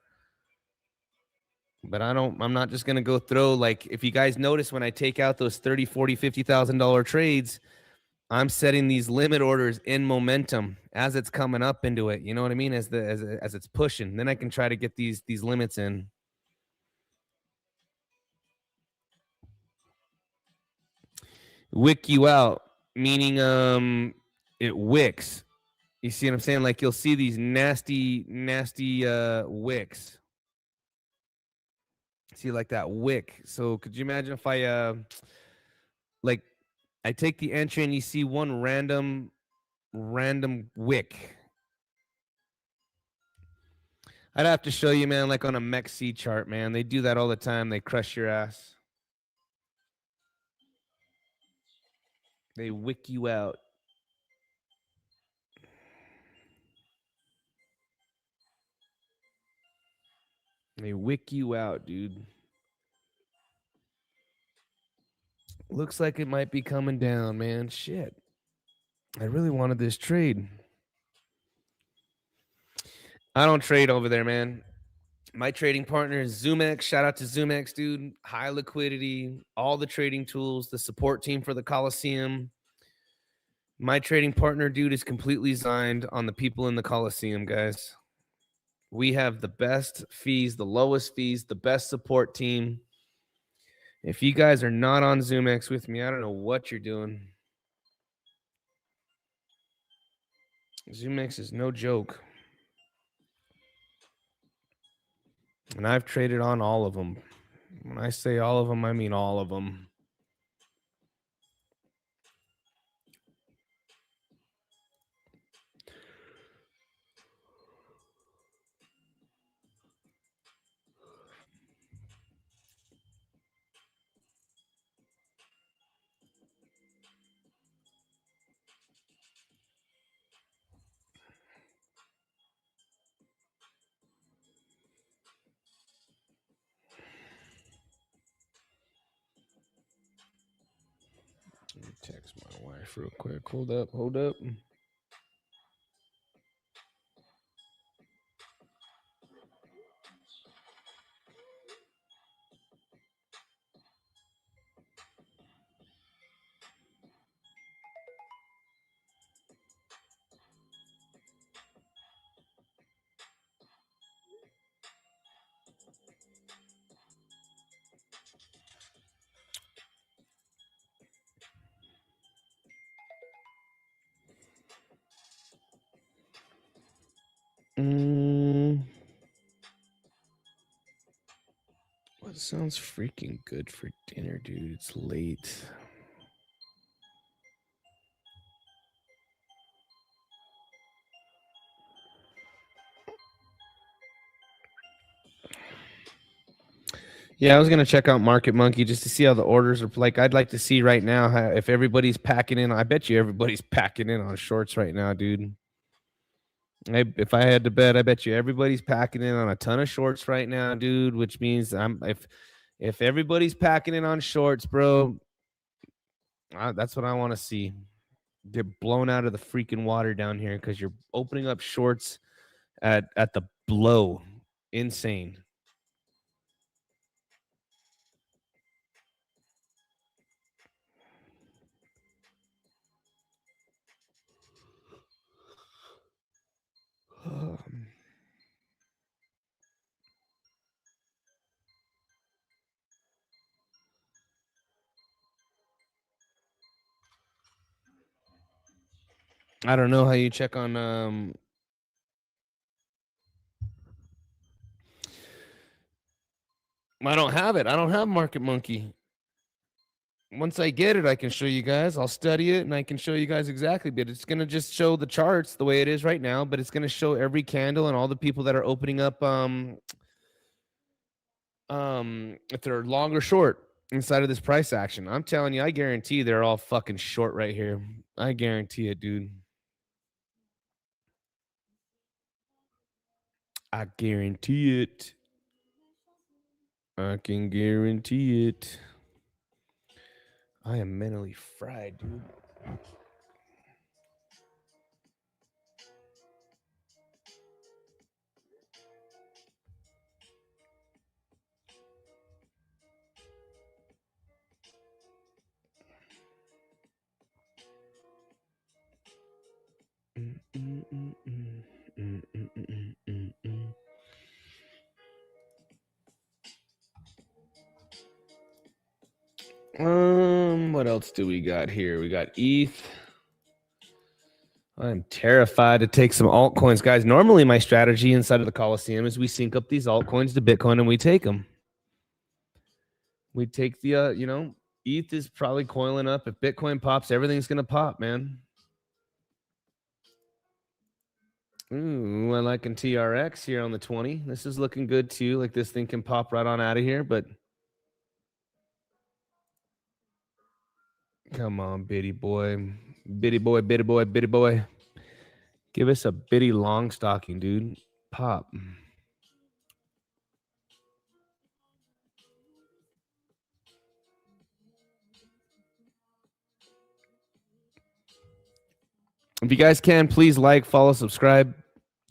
But I'm not just going to go throw, like, if you guys notice when I take out those $30, $40, $50,000 trades, I'm setting these limit orders in momentum as it's coming up into it. You know what I mean? As it's pushing, then I can try to get these limits in. Wick you out, meaning it wicks. You see what I'm saying? Like you'll see these nasty wicks. See, like that wick. So could you imagine if I like I take the entry and you see one random wick? I'd have to show you, man, like on a MEXC chart, man. They do that all the time. They crush your ass. They wick you out. They wick you out, dude. Looks like it might be coming down, man. Shit. I really wanted this trade. I don't trade over there, man. My trading partner is zoomex. Shout out to zoomex, dude. High liquidity, all the trading tools, the support team for the Coliseum. My trading partner, dude, is completely designed on the people in the Coliseum, guys. We have the best fees, the lowest fees, the best support team. If you guys are not on zoomex with me, I don't know what you're doing. zoomex is no joke. And I've traded on all of them. When I say all of them, I mean all of them. Let me text my wife real quick. Hold up. What sounds freaking good for dinner, dude? It's late. Yeah, I was gonna check out Market Monkey just to see how the orders are. Like, I'd like to see right now how, if everybody's packing in. I bet you everybody's packing in on shorts right now, dude. If I had to bet, I bet you everybody's packing in on a ton of shorts right now, dude. Which means if everybody's packing in on shorts, bro, that's what I want to see. Get blown out of the freaking water down here because you're opening up shorts at the blow. Insane. I don't know how you check on I don't have it. I don't have Market Monkey. Once I get it, I can show you guys. I'll study it and I can show you guys exactly. But it's gonna just show the charts the way it is right now. But it's gonna show every candle and all the people that are opening up if they're long or short inside of this price action. I'm telling you, I guarantee they're all fucking short right here. I guarantee it, dude. I guarantee it. I can guarantee it. I am mentally fried, dude. What What else do we got here? We got ETH. I'm terrified to take some altcoins, guys. Normally, my strategy inside of the Coliseum is we sync up these altcoins to Bitcoin and we take them. We take the, ETH is probably coiling up. If Bitcoin pops, everything's going to pop, man. Ooh, I like an TRX here on the 20. This is looking good too. Like this thing can pop right on out of here, but come on, bitty boy. Bitty boy, bitty boy, bitty boy. Give us a bitty long stocking, dude. Pop. If you guys can, please like, follow, subscribe.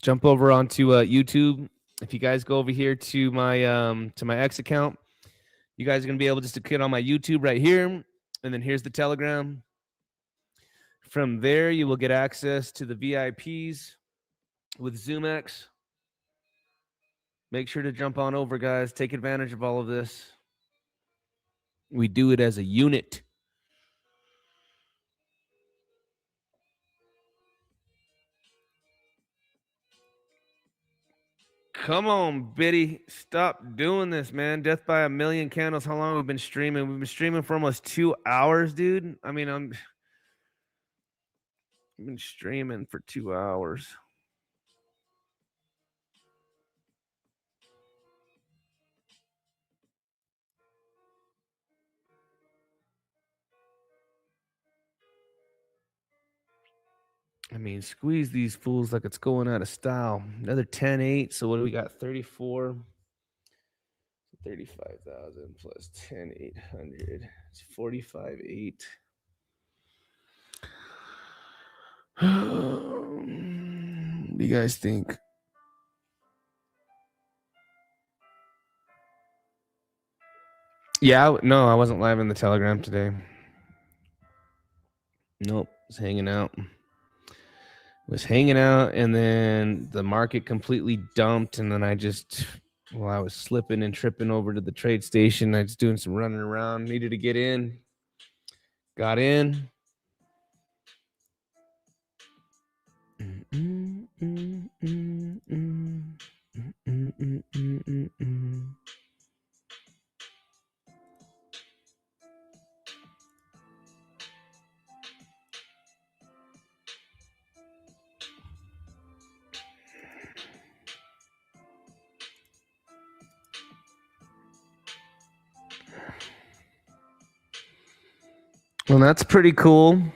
Jump over onto YouTube. If you guys go over here to my X account, you guys are gonna be able just to click on my YouTube right here, and then here's the Telegram. From there, you will get access to the VIPs with zoomex. Make sure to jump on over, guys. Take advantage of all of this. We do it as a unit. Come on, Biddy. Stop doing this, man. Death by a million candles. How long have we been streaming? We've been streaming for almost 2 hours, dude. I mean, I've been streaming for 2 hours. I mean, squeeze these fools like it's going out of style. Another 10-8. So what do we got? 34. 35,000 plus 10,800. It's 45,800. What do you guys think? Yeah, no, I wasn't live in the Telegram today. Nope, was hanging out. And then the market completely dumped, and then I was slipping and tripping over to the trade station. I was doing some running around, needed to get in. Got in. Well, that's pretty cool. You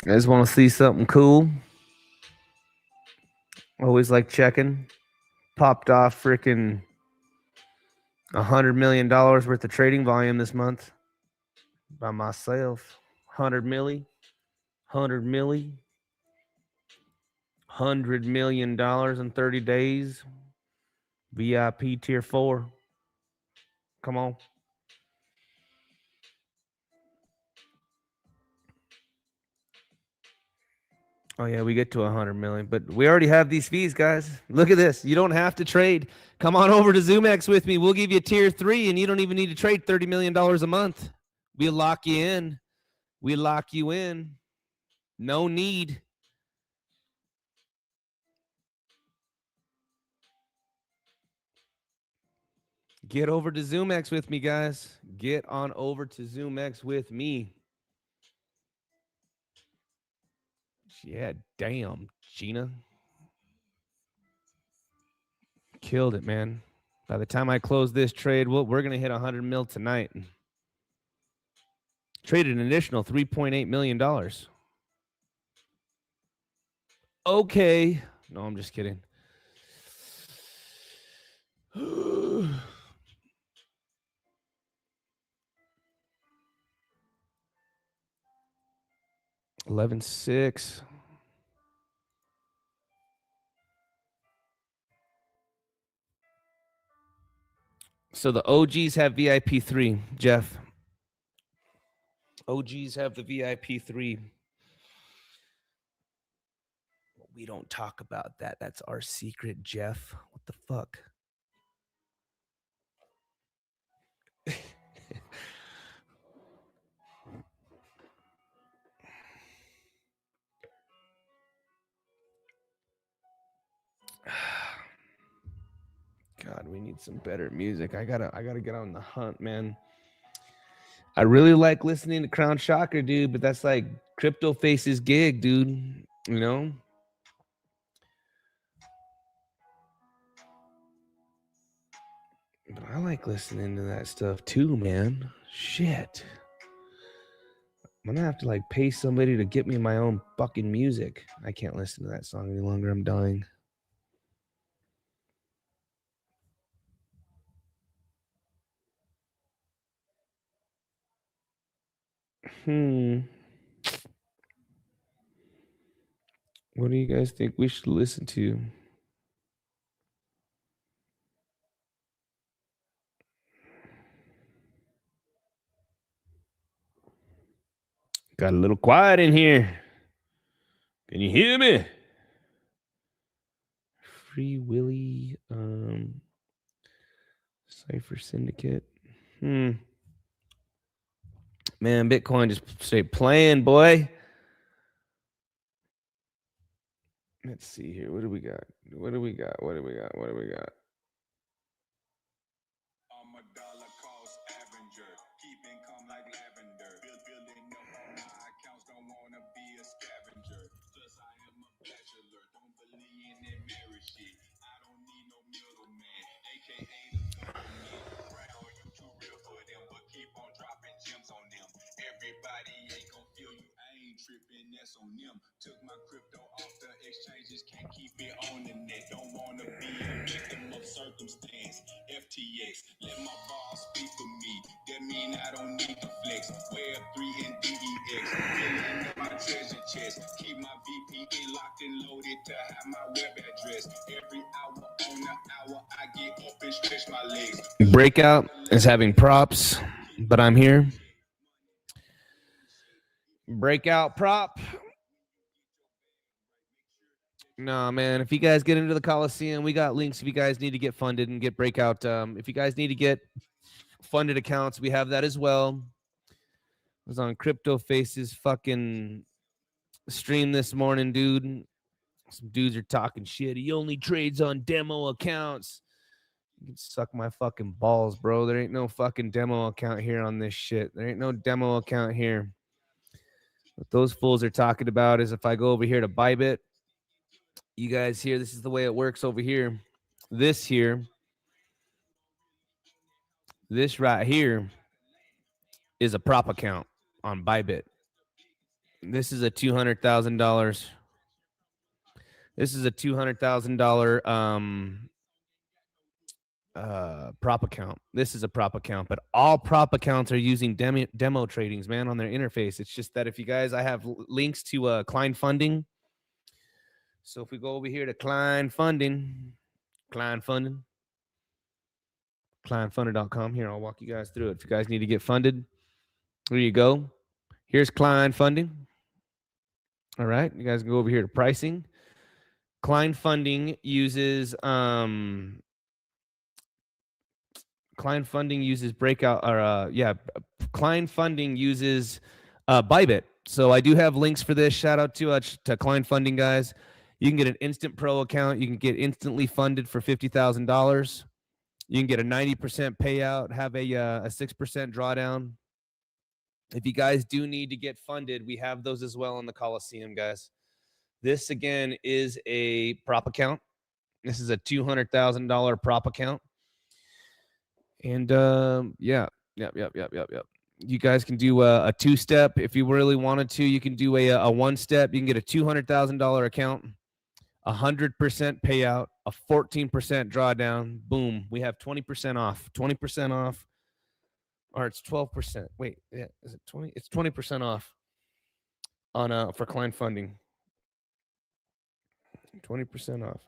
guys want to see something cool? Always like checking. Popped off freaking $100 million worth of trading volume this month by myself. 100 milli, 100 milli, $100 million in 30 days. VIP tier 4. Come on. Oh yeah, we get to 100 million, but we already have these fees, guys. Look at this. You don't have to trade. Come on over to zoomex with me. We'll give you tier 3, and you don't even need to trade $30 million a month. We'll lock you in. We lock you in. No need. Get over to zoomex with me, guys. Get on over to zoomex with me. Yeah, damn, Gina. Killed it, man. By the time I close this trade, we're going to hit 100 mil tonight. Traded an additional $3.8 million. Okay. No, I'm just kidding. $11.6. So the OGs have VIP 3, Jeff. OGs have the VIP 3. We don't talk about that. That's our secret, Jeff. What the fuck? God, we need some better music. I gotta get on the hunt, man. I really like listening to Crown Shocker, dude, but that's like Crypto Face's gig, dude. You know? But I like listening to that stuff too, man. Shit. I'm gonna have to like pay somebody to get me my own fucking music. I can't listen to that song any longer. I'm dying. What do you guys think we should listen to? Got a little quiet in here. Can you hear me? Free Willy, Cypher Syndicate. Man, Bitcoin just straight playing, boy. Let's see here. What do we got? What do we got? What do we got? What do we got? I'm a dollar cost avenger. Keep income like lavender. Building up on my accounts. Don't wanna be a scavenger. Plus, I am a bachelor. Don't believe in marriage shit. I don't need no middleman. AKA the government. Crown, you too real for them, but keep on dropping gems on them. Everybody ain't gonna feel you. I ain't tripping. That's on them. Took my crypto off the exchanges. Can't keep it on the net. Don't wanna be a victim of circumstance. FTX, let my boss speak for me. That mean I don't need to flex. Web3 and DEX, filling up my treasure chest. Keep my VPN locked and loaded to have my web address. Every hour on the hour, I get up and stretch my legs. Breakout is having props, but I'm here. Breakout prop. No, man. If you guys get into the Coliseum, we got links if you guys need to get funded and get breakout. If you guys need to get funded accounts, we have that as well. I was on Crypto Face's fucking stream this morning, dude. Some dudes are talking shit. He only trades on demo accounts. You can suck my fucking balls, bro. There ain't no fucking demo account here on this shit. There ain't no demo account here. What those fools are talking about is if I go over here to Bybit, you guys here, this is the way it works over here. This right here is a prop account on Bybit. This is a $200,000. This is a $200,000 prop account. This is a prop account, but all prop accounts are using demo tradings, man, on their interface. It's just that if you guys, I have links to Klein Funding. So if we go over here to Klein Funding, kleinfunder.com. Here, I'll walk you guys through it. If you guys need to get funded, there you go. Here's Klein Funding. All right, you guys can go over here to pricing. Klein Funding uses Klein Funding uses breakout or Klein Funding uses Bybit. So I do have links for this. Shout out to Klein Funding, guys. You can get an instant pro account. You can get instantly funded for $50,000. You can get a 90% payout, have a 6% drawdown. If you guys do need to get funded, we have those as well in the Coliseum, guys. This, again, is a prop account. This is a $200,000 prop account. And yep. You guys can do a two-step. If you really wanted to, you can do a one-step. You can get a $200,000 account, 100% payout, a 14% drawdown. Boom. We have 20% off. 20% off. Or it's 12%. Wait, yeah, is it 20? It's 20% off on for Klein Funding. 20% off.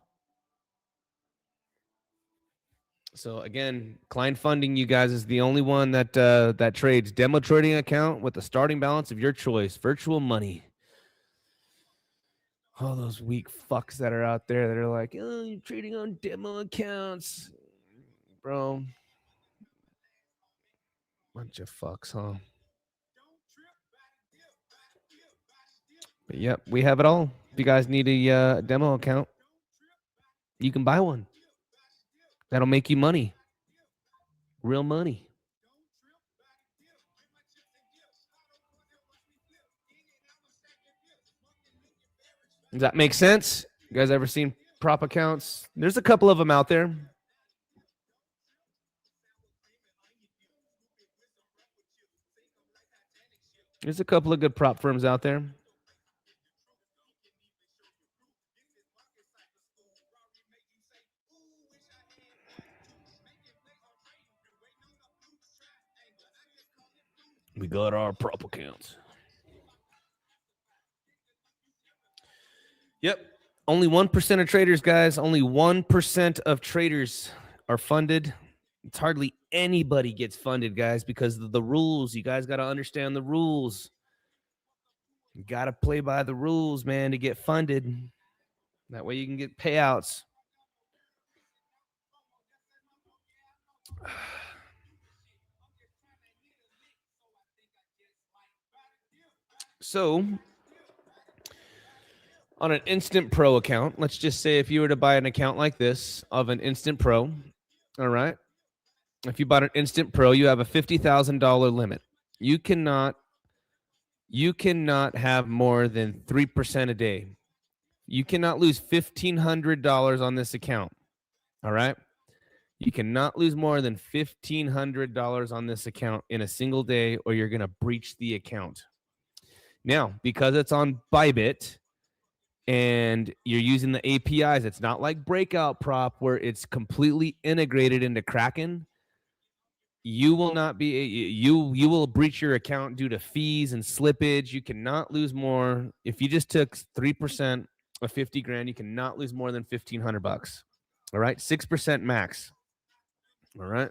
So again, Klein Funding, you guys, is the only one that that trades demo trading account with a starting balance of your choice, virtual money. All those weak fucks that are out there that are like, oh, you're trading on demo accounts, bro. Bunch of fucks, huh? But yep, we have it all. If you guys need a demo account, you can buy one. That'll make you money. Real money. Does that make sense? You guys ever seen prop accounts? There's a couple of them out there. There's a couple of good prop firms out there. We got our prop accounts. Yep. Only 1% of traders, guys. Only 1% of traders are funded. It's hardly anybody gets funded, guys, because of the rules. You guys got to understand the rules. You got to play by the rules, man, to get funded. That way you can get payouts. So, on an Instant Pro account, let's just say if you were to buy an account like this of an Instant Pro, all right? If you bought an Instant Pro, you have a $50,000 limit. You cannot have more than 3% a day. You cannot lose $1,500 on this account. All right? You cannot lose more than $1,500 on this account in a single day, or you're going to breach the account. Now, because it's on Bybit and you're using the APIs, it's not like Breakout Prop where it's completely integrated into Kraken. You will not be you will breach your account due to fees and slippage. You cannot lose more. If you just took 3% of 50 grand, you cannot lose more than $1,500. All right, 6% max. All right.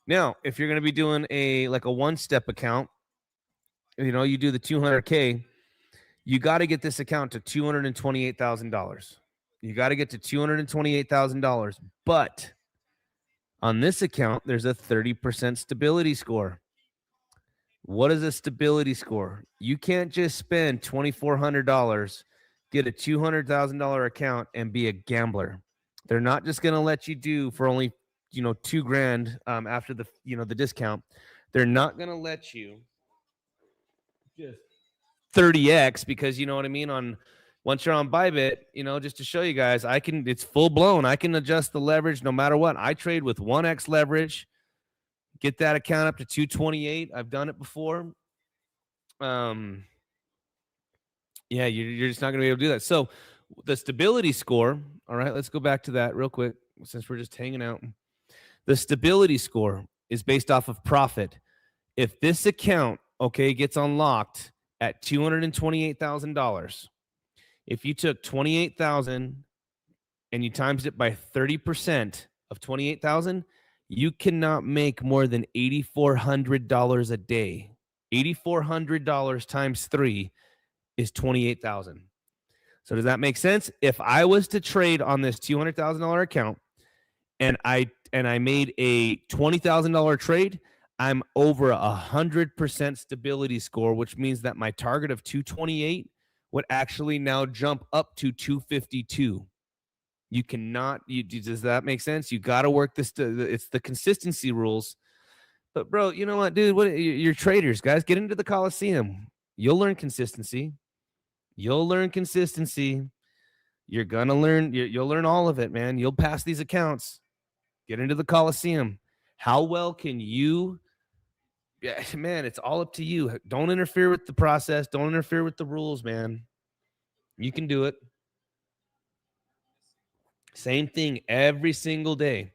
Now, if you're going to be doing a one-step account, you do the 200K, you got to get this account to $228,000. You got to get to $228,000, but on this account, there's a 30% stability score. What is a stability score? You can't just spend $2,400, get a $200,000 account, and be a gambler. They're not just going to let you do for only $2,000 after the discount. They're not going to let you just 30x because you know what I mean. Once you're on Bybit, just to show you guys, it's full blown. I can adjust the leverage no matter what. I trade with 1x leverage, get that account up to 228. I've done it before. Yeah, you're just not going to be able to do that. So the stability score, all right, let's go back to that real quick since we're just hanging out. The stability score is based off of profit. If this account, gets unlocked at $228,000, if you took $28,000 and you times it by 30% of $28,000, you cannot make more than $8,400 a day. $8,400 times 3 is $28,000. So does that make sense? If I was to trade on this $200,000 account and I made a $20,000 trade, I'm over 100% stability score, which means that my target of 228 would actually now jump up to 252. You cannot. Does that make sense? You got to work this. It's the consistency rules. But bro, you know what, dude? You're traders, guys. Get into the Coliseum. You'll learn consistency. You're gonna learn. You'll learn all of it, man. You'll pass these accounts. Get into the Coliseum. How well can you? Yeah, man, it's all up to you. Don't interfere with the process. Don't interfere with the rules, man. You can do it. Same thing every single day.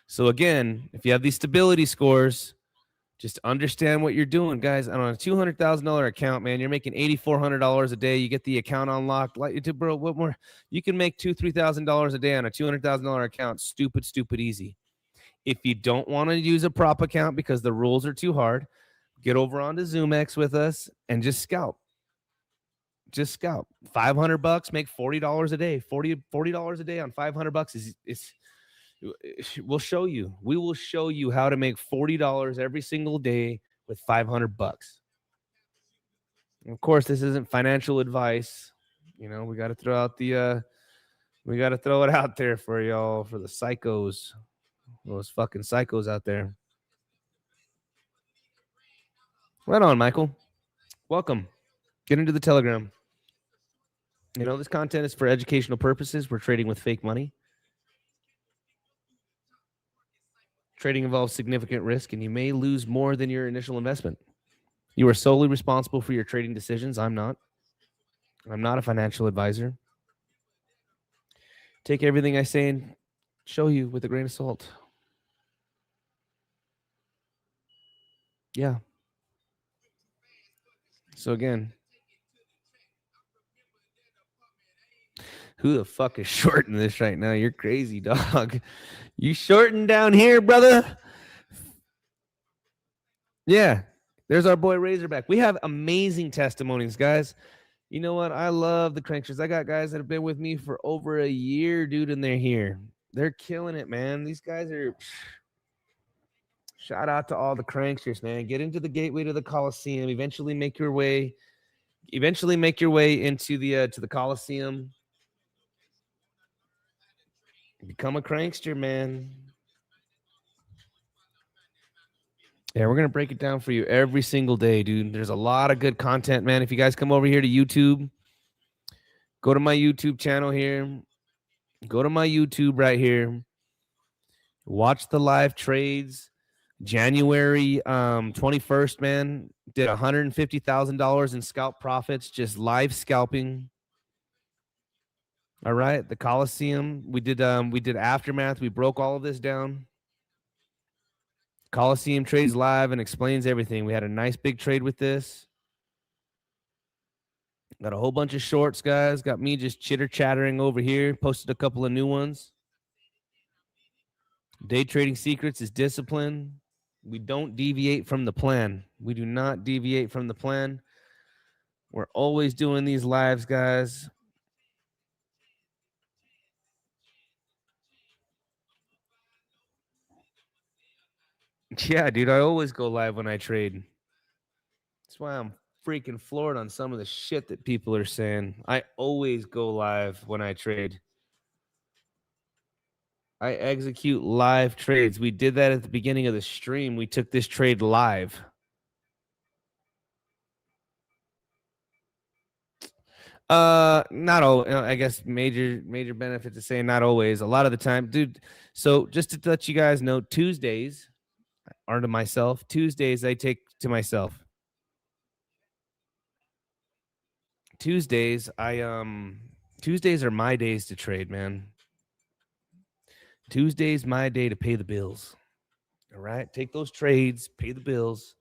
So again, if you have these stability scores, just understand what you're doing, guys. And on a $200,000 account, man, you're making $8,400 a day. You get the account unlocked. Bro, what more? You can make $2,000-$3,000 a day on a $200,000 account. Stupid easy. If you don't want to use a prop account because the rules are too hard, get over onto zoomex with us and just scalp. $500, make $40 a day. $40 a day on $500 is We'll show you. We will show you how to make $40 every single day with 500 bucks. Of course, this isn't financial advice. You know, we got to throw out the we got to throw it out there for y'all, for the psychos, those fucking psychos out there. Right on, Michael. Welcome. Get into the Telegram. You know, this content is for educational purposes. We're trading with fake money. Trading involves significant risk, and you may lose more than your initial investment. You are solely responsible for your trading decisions. I'm not. I'm not a financial advisor. Take everything I say and show you with a grain of salt. Yeah. So again, who the fuck is shorting this right now? You're crazy, dog. You shorting down here, brother? Yeah. There's our boy Razorback. We have amazing testimonies, guys. You know what? I love the Cranksters. I got guys that have been with me for over a year, dude, and they're here. They're killing it, man. These guys are... Shout out to all the Cranksters, man. Get into the gateway to the Coliseum. Eventually make your way into the to the Coliseum. Become a Crankster, man. Yeah, we're gonna break it down for you every single day, dude. There's a lot of good content, man. If you guys come over here to YouTube, go to my YouTube channel here. Go to my YouTube right here. Watch the live trades. January 21st, man, did $150,000 in scalp profits, just live scalping. All right, the Coliseum. We did aftermath. We broke all of this down. Coliseum trades live and explains everything. We had a nice big trade with this. Got a whole bunch of shorts, guys. Got me just chitter chattering over here. Posted a couple of new ones. Day trading secrets is discipline. We don't deviate from the plan. We do not deviate from the plan. We're always doing these lives, guys. Yeah, dude, I always go live when I trade. That's why I'm freaking floored on some of the shit that people are saying. I always go live when I trade. I execute live trades. We did that at the beginning of the stream. We took this trade live. Not all. I guess major benefit to say not always. A lot of the time, dude. So just to let you guys know, Tuesdays are to myself. Tuesdays I take to myself. Tuesdays Tuesdays are my days to trade, man. Tuesday's my day to pay the bills. All right, take those trades, pay the bills.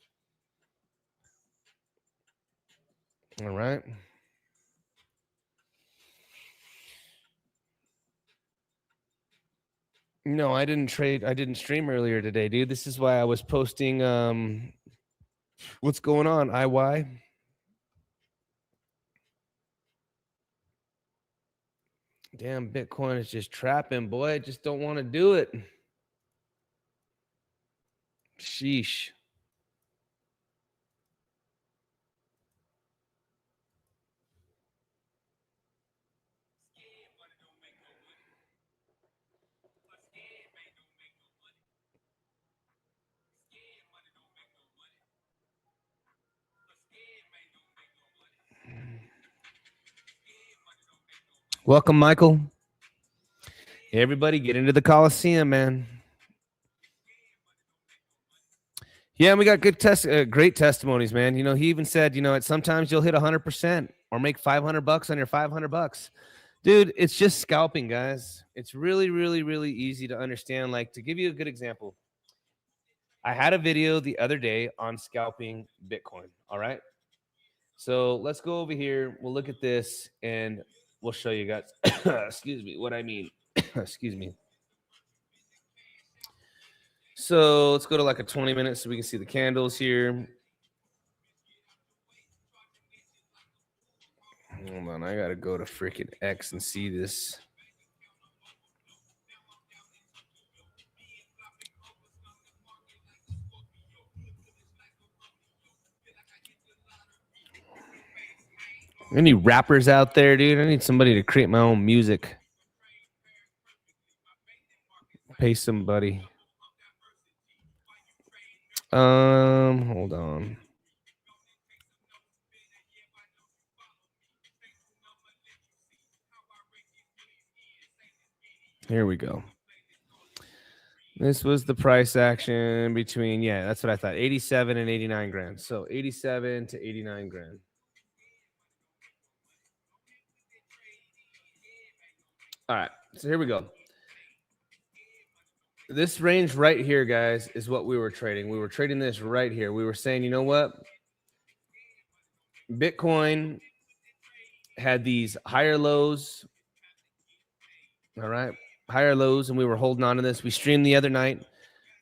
All right. No, I didn't trade. I didn't stream earlier today, dude. This is why I was posting what's going on, IY. Damn, Bitcoin is just trapping, boy. I just don't want to do it. Sheesh. Welcome, Michael. Hey, everybody, get into the Coliseum, man. Yeah, we got good great testimonies, man. You know, he even said, you know, sometimes you'll hit 100% or make 500 bucks on your 500 bucks. Dude, it's just scalping, guys. It's really, really, really easy to understand. Like, to give you a good example, I had a video the other day on scalping Bitcoin. All right. So let's go over here. We'll look at this and we'll show you guys, excuse me, what I mean. Excuse me. So let's go to like a 20 minutes so we can see the candles here. Hold on, I gotta go to freaking X and see this. Any rappers out there, dude? I need somebody to create my own music. Pay somebody. Hold on. Here we go. This was the price action between, yeah, that's what I thought, 87 and 89 grand. So 87 to 89 grand. All right, so here we go. This range right here, guys, is what we were trading. We were trading this right here. We were saying, you know what? Bitcoin had these higher lows. All right, higher lows, and we were holding on to this. We streamed the other night.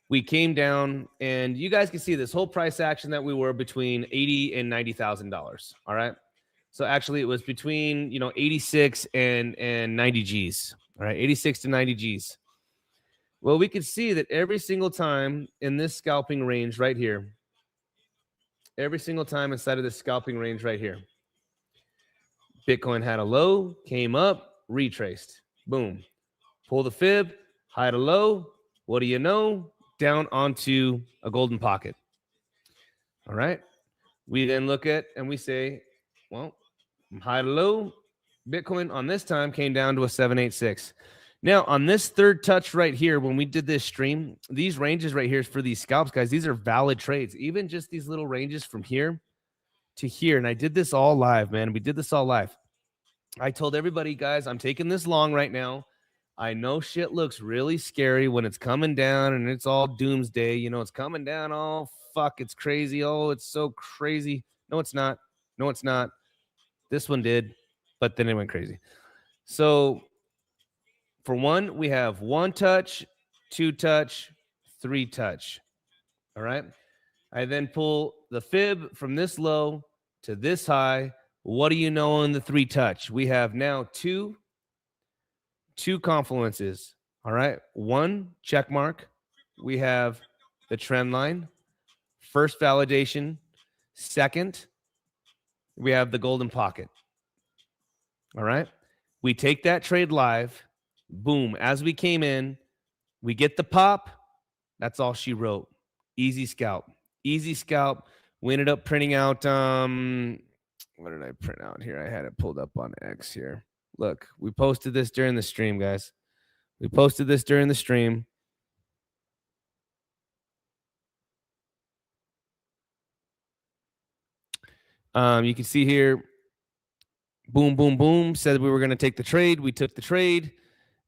We came down, and you guys can see this whole price action that we were between $80,000 and $90,000. All right. So actually, it was between 86 and 90 G's. All right, 86 to 90 G's. Well, we could see that every single time in this scalping range right here, every single time inside of this scalping range right here, Bitcoin had a low, came up, retraced, boom, pull the fib, high to low. What do you know? Down onto a golden pocket. All right. We then look at and we say, well, high to low, Bitcoin on this time came down to a 786. Now, on this third touch right here, when we did this stream, these ranges right here for these scalps, guys, these are valid trades. Even just these little ranges from here to here. And I did this all live, man. We did this all live. I told everybody, guys, I'm taking this long right now. I know shit looks really scary when it's coming down and it's all doomsday. It's coming down. Oh, fuck, it's crazy. Oh, it's so crazy. No, it's not. No, it's not. This one did, but then it went crazy. So for one, we have one touch, two touch, three touch. All right. I then pull the fib from this low to this high. What do you know in the three touch? We have now two confluences. All right. One check mark. We have the trend line. First validation. Second, we have the golden pocket. All right. We take that trade live. Boom. As we came in, we get the pop. That's all she wrote. Easy scalp. Easy scalp. We ended up printing out. What did I print out here? I had it pulled up on X here. Look, we posted this during the stream, guys. We posted this during the stream. You can see here, boom, boom, boom, said we were going to take the trade. We took the trade,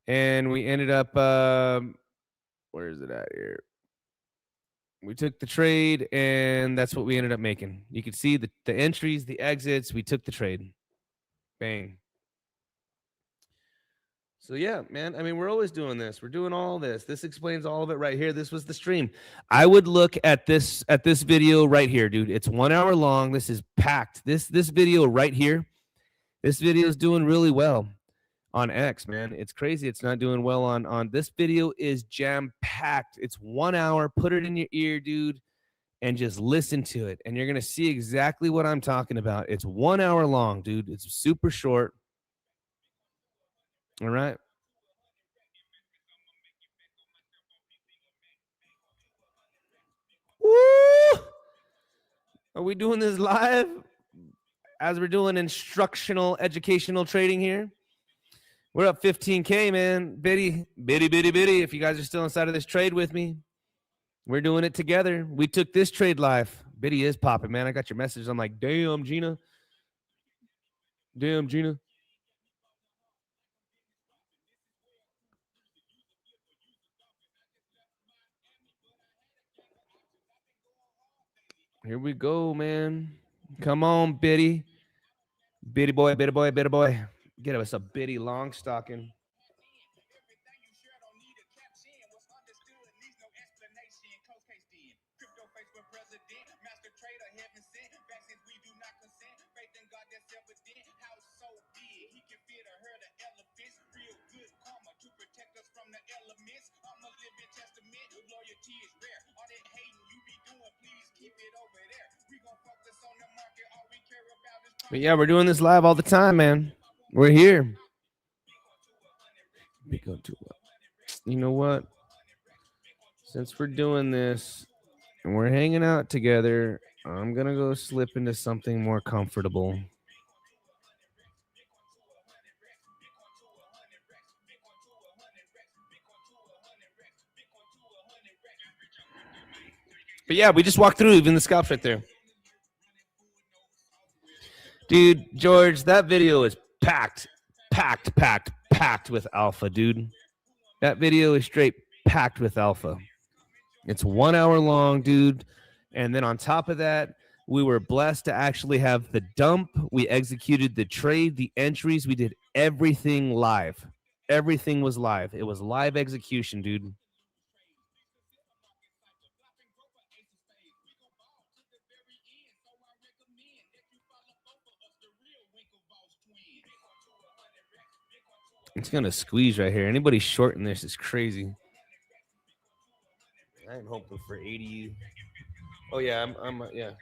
and we ended up, where is it at here? We took the trade, and that's what we ended up making. You can see the entries, the exits. We took the trade. Bang. So yeah, man. I mean, we're always doing this. We're doing all this. This explains all of it right here. This was the stream. I would look at this video right here, dude. It's 1 hour long. This is packed. This video right here. This video is doing really well on X, man. It's crazy. It's not doing well on this video is jam packed. It's 1 hour. Put it in your ear, dude, and just listen to it. And you're gonna see exactly what I'm talking about. It's 1 hour long, dude. It's super short. All right. Woo! Are we doing this live as we're doing instructional, educational trading here? We're up 15K, man. Biddy. If you guys are still inside of this trade with me, we're doing it together. We took this trade live. Biddy is popping, man. I got your message. I'm like, damn, Gina. Damn, Gina. Here we go, man. Come on, Biddy. Biddy boy. Get us a Biddy long stocking. But yeah, we're doing this live all the time, man. We're here. You know what? Since we're doing this and we're hanging out together, I'm going to go slip into something more comfortable. But yeah, we just walked through even the scalps right there. Dude, George, that video is packed with alpha, dude. That video is straight packed with alpha. It's 1 hour long, dude. And then on top of that, we were blessed to actually have the dump. We executed the trade, the entries. We did everything live. Everything was live. It was live execution, dude. It's going to squeeze right here. Anybody shorting this is crazy. I'm hoping for 80. Oh, yeah. Yeah.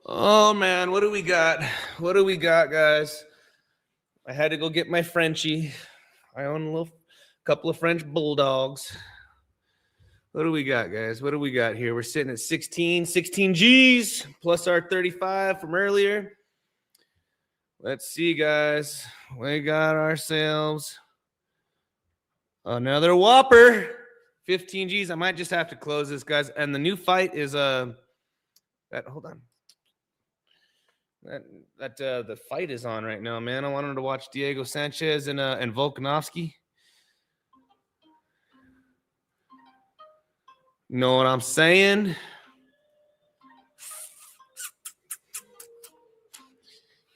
Oh man, what do we got? What do we got, guys? I had to go get my Frenchie. I own a couple of French bulldogs. What do we got, guys? What do we got here? We're sitting at 16 G's plus our 35 from earlier. Let's see, guys. We got ourselves Another whopper. 15 G's. I might just have to close this, guys. And the new fight is that. Hold on. That the fight is on right now, man. I wanted to watch Diego Sanchez and Volkanovski. You know what I'm saying? You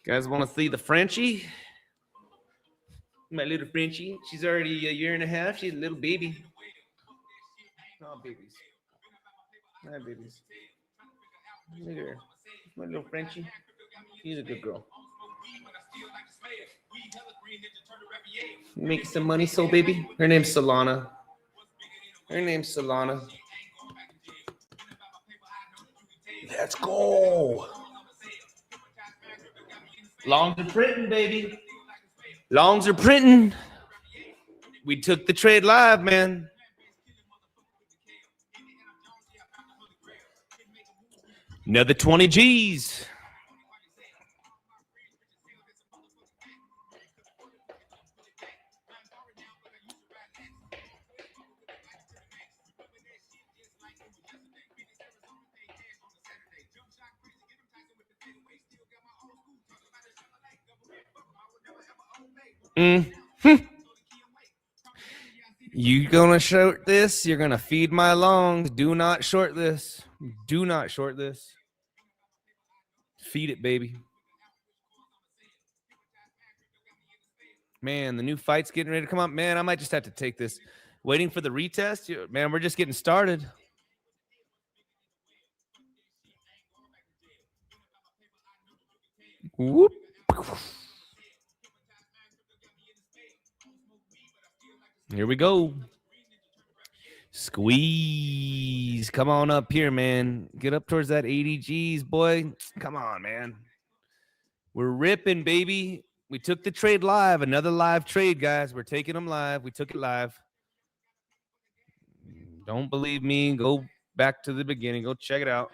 guys want to see the Frenchie? My little Frenchie. She's already a year and a half. She's a little baby. Oh, babies. Hi, babies. Look at her. My little Frenchie. She's a good girl. Make some money, soul baby. Her name's Solana. Let's go. Longs are printing, baby. Longs are printing. We took the trade live, man. Another 20 G's. You gonna short this? You're gonna feed my longs. Do not short this. Do not short this. Feed it, baby. Man, the new fight's getting ready to come up. Man, I might just have to take this. Waiting for the retest. Man, we're just getting started. Whoop. Here we go. Squeeze. Come on up here, man. Get up towards that 80 G's, boy. Come on, man. We're ripping, baby. We took the trade live. Another live trade, guys. We're taking them live. We took it live. Don't believe me? Go back to the beginning. Go check it out.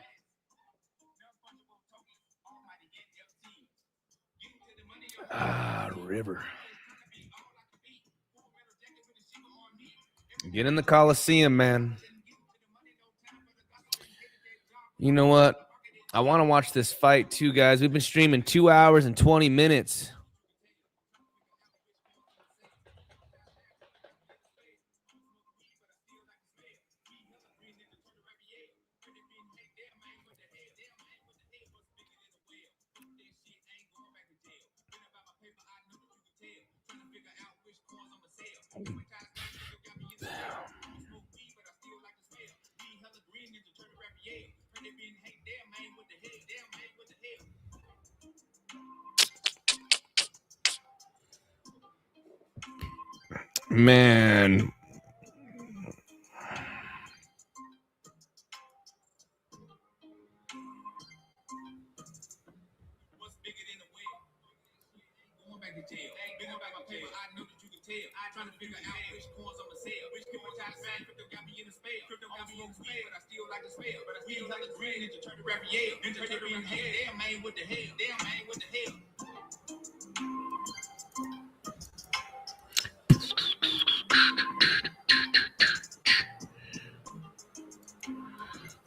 River. Get in the Coliseum, man. You know what? I want to watch this fight too, guys. We've been streaming 2 hours and 20 minutes. Man.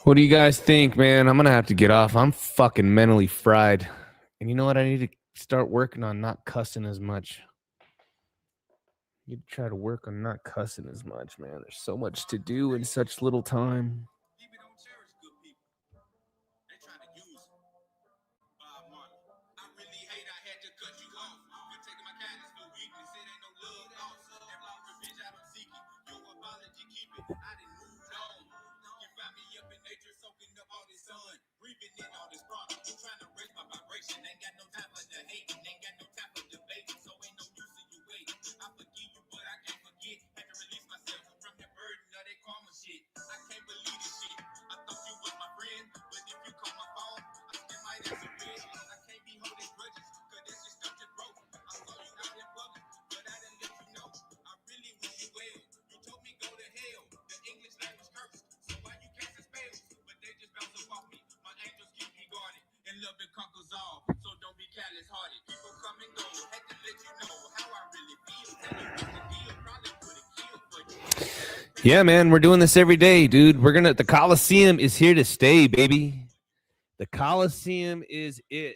What do you guys think, man? I'm going to have to get off. I'm fucking mentally fried. And you know what? I need to start working on not cussing as much. You try to work on not cussing as much, man. There's so much to do in such little time. Yeah, man, we're doing this every day, dude. The Coliseum is here to stay, baby. The Coliseum is it.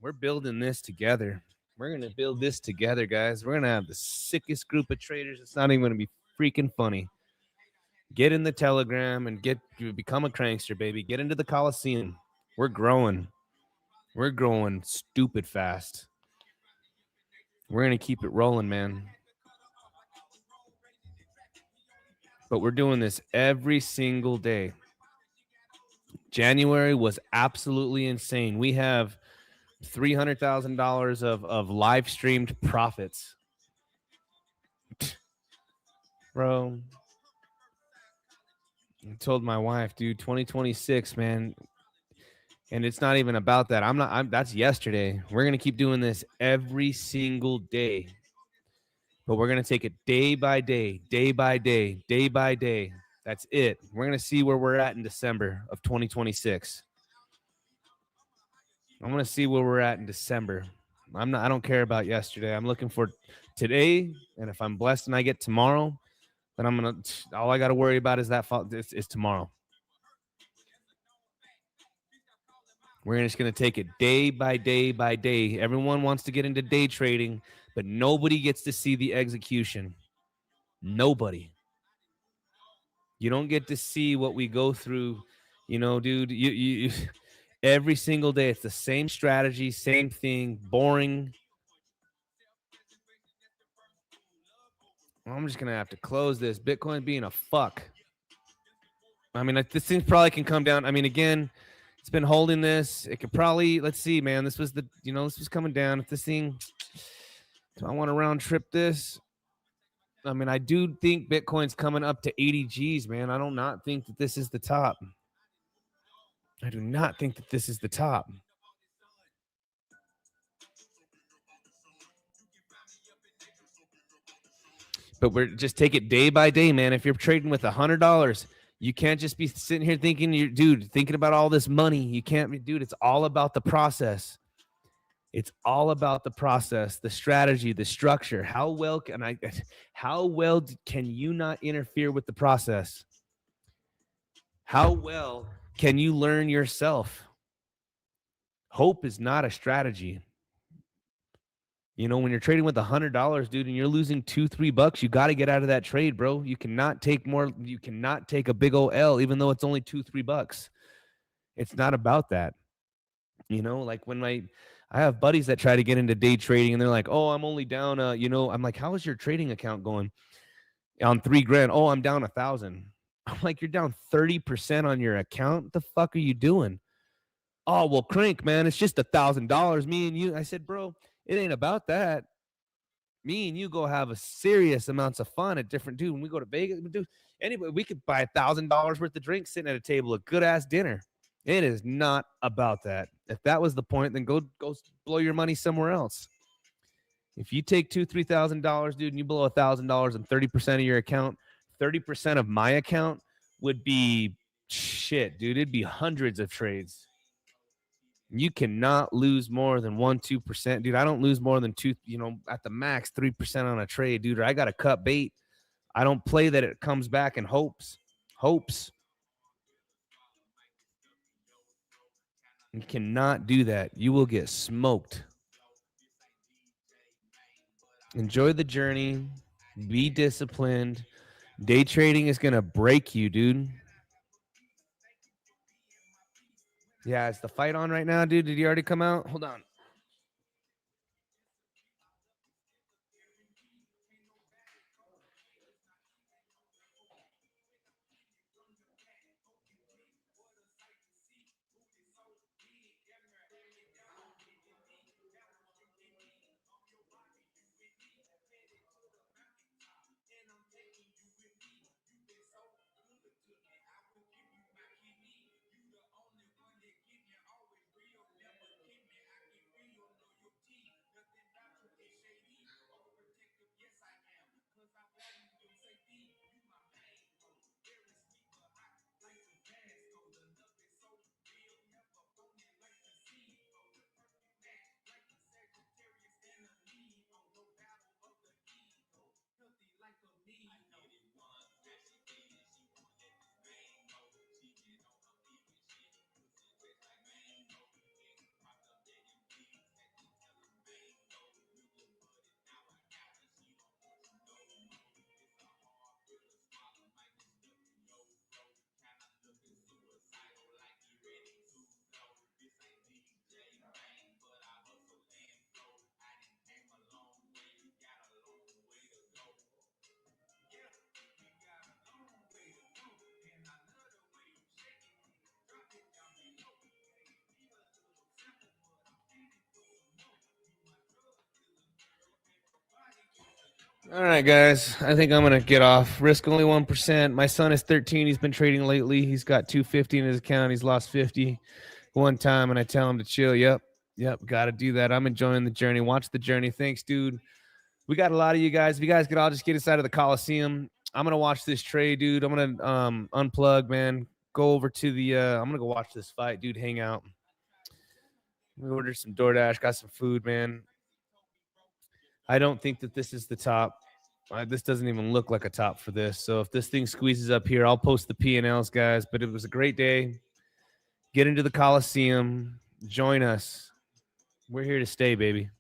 We're building this together. We're going to build this together, guys. We're going to have the sickest group of traders. It's not even going to be freaking funny. Get in the Telegram and become a crankster, baby. Get into the Coliseum. We're growing. We're growing stupid fast. We're going to keep it rolling, man. But we're doing this every single day. January was absolutely insane. We have $300,000 of live streamed profits. Bro, I told my wife, dude, 2026, man. And it's not even about that. That's yesterday. We're going to keep doing this every single day. But we're going to take it day by day, day by day, day by day. That's it. We're going to see where we're at in December of 2026. I'm going to see where we're at in December. I don't care about yesterday. I'm looking for today. And if I'm blessed and I get tomorrow, then all I got to worry about is is tomorrow. We're just going to take it day by day by day. Everyone wants to get into day trading, but nobody gets to see the execution. Nobody. You don't get to see what we go through, dude. You every single day it's the same strategy, same thing, boring. I'm just going to have to close this. Bitcoin being a fuck. I mean, this thing probably can come down. I mean, again, it's been holding this. It could probably, let's see, man. This was coming down. If this thing, do I want to round trip this? I mean, I do think Bitcoin's coming up to 80 G's, man. I do not think that this is the top. I do not think that this is the top. But we're just take it day by day, man. If you're trading with $100, you can't just be sitting here thinking about all this money. You can't be, dude. It's all about the process. It's all about the process, the strategy, the structure. How well can you not interfere with the process? How well can you learn yourself? Hope is not a strategy. When you're trading with $100, dude, and you're losing $2-3, you got to get out of that trade, bro. You cannot take more. You cannot take a big old L, even though it's only $2-3. It's not about that. Like when I have buddies that try to get into day trading and they're like, oh, I'm only down, I'm like, how is your trading account going on $3,000? Oh, I'm down 1,000. I'm like, you're down 30% on your account. What the fuck are you doing? Oh, well, crank, man. It's just $1,000. Me and you. I said, bro, it ain't about that. Me and you go have a serious amounts of fun at different, dude. When we go to Vegas, dude, anybody, we could buy $1,000 worth of drinks sitting at a table, a good ass dinner. It is not about that. If that was the point, then go blow your money somewhere else. If you take $2,000-$3,000, dude, and you blow $1,000 and 30% of your account, 30% of my account would be shit, dude. It'd be hundreds of trades. You cannot lose more than 1-2%, dude. I don't lose more than at the max 3% on a trade, dude. Or I got to cut bait. I don't play that it comes back in hopes. You cannot do that. You will get smoked. Enjoy the journey. Be disciplined. Day trading is going to break you, dude. Yeah, is the fight on right now, dude? Did he already come out? Hold on. All right, guys. I think I'm gonna get off. Risk only 1%. My son is 13. He's been trading lately. He's got 250 in his account. He's lost 50 one time, and I tell him to chill. Yep. Got to do that. I'm enjoying the journey. Watch the journey. Thanks, dude. We got a lot of you guys. If you guys could all just get inside of the Coliseum, I'm gonna watch this trade, dude. I'm gonna unplug, man. Go over to the. I'm gonna go watch this fight, dude. Hang out. We ordered some DoorDash. Got some food, man. I don't think that this is the top. This doesn't even look like a top for this. So if this thing squeezes up here, I'll post the P&Ls, guys. But it was a great day. Get into the Coliseum. Join us. We're here to stay, baby.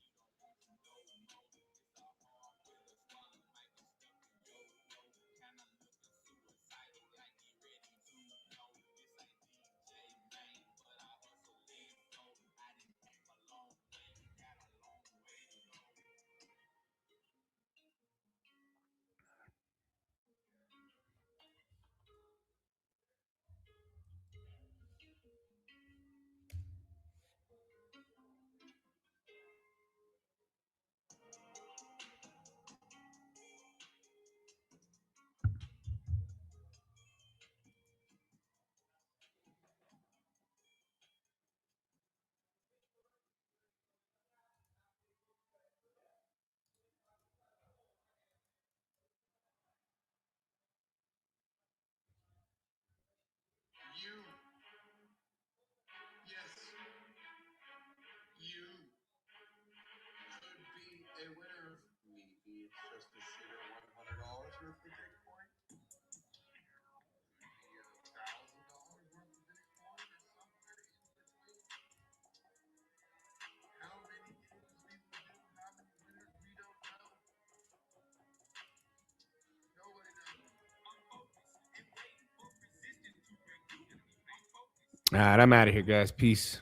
All right, I'm out of here, guys. Peace.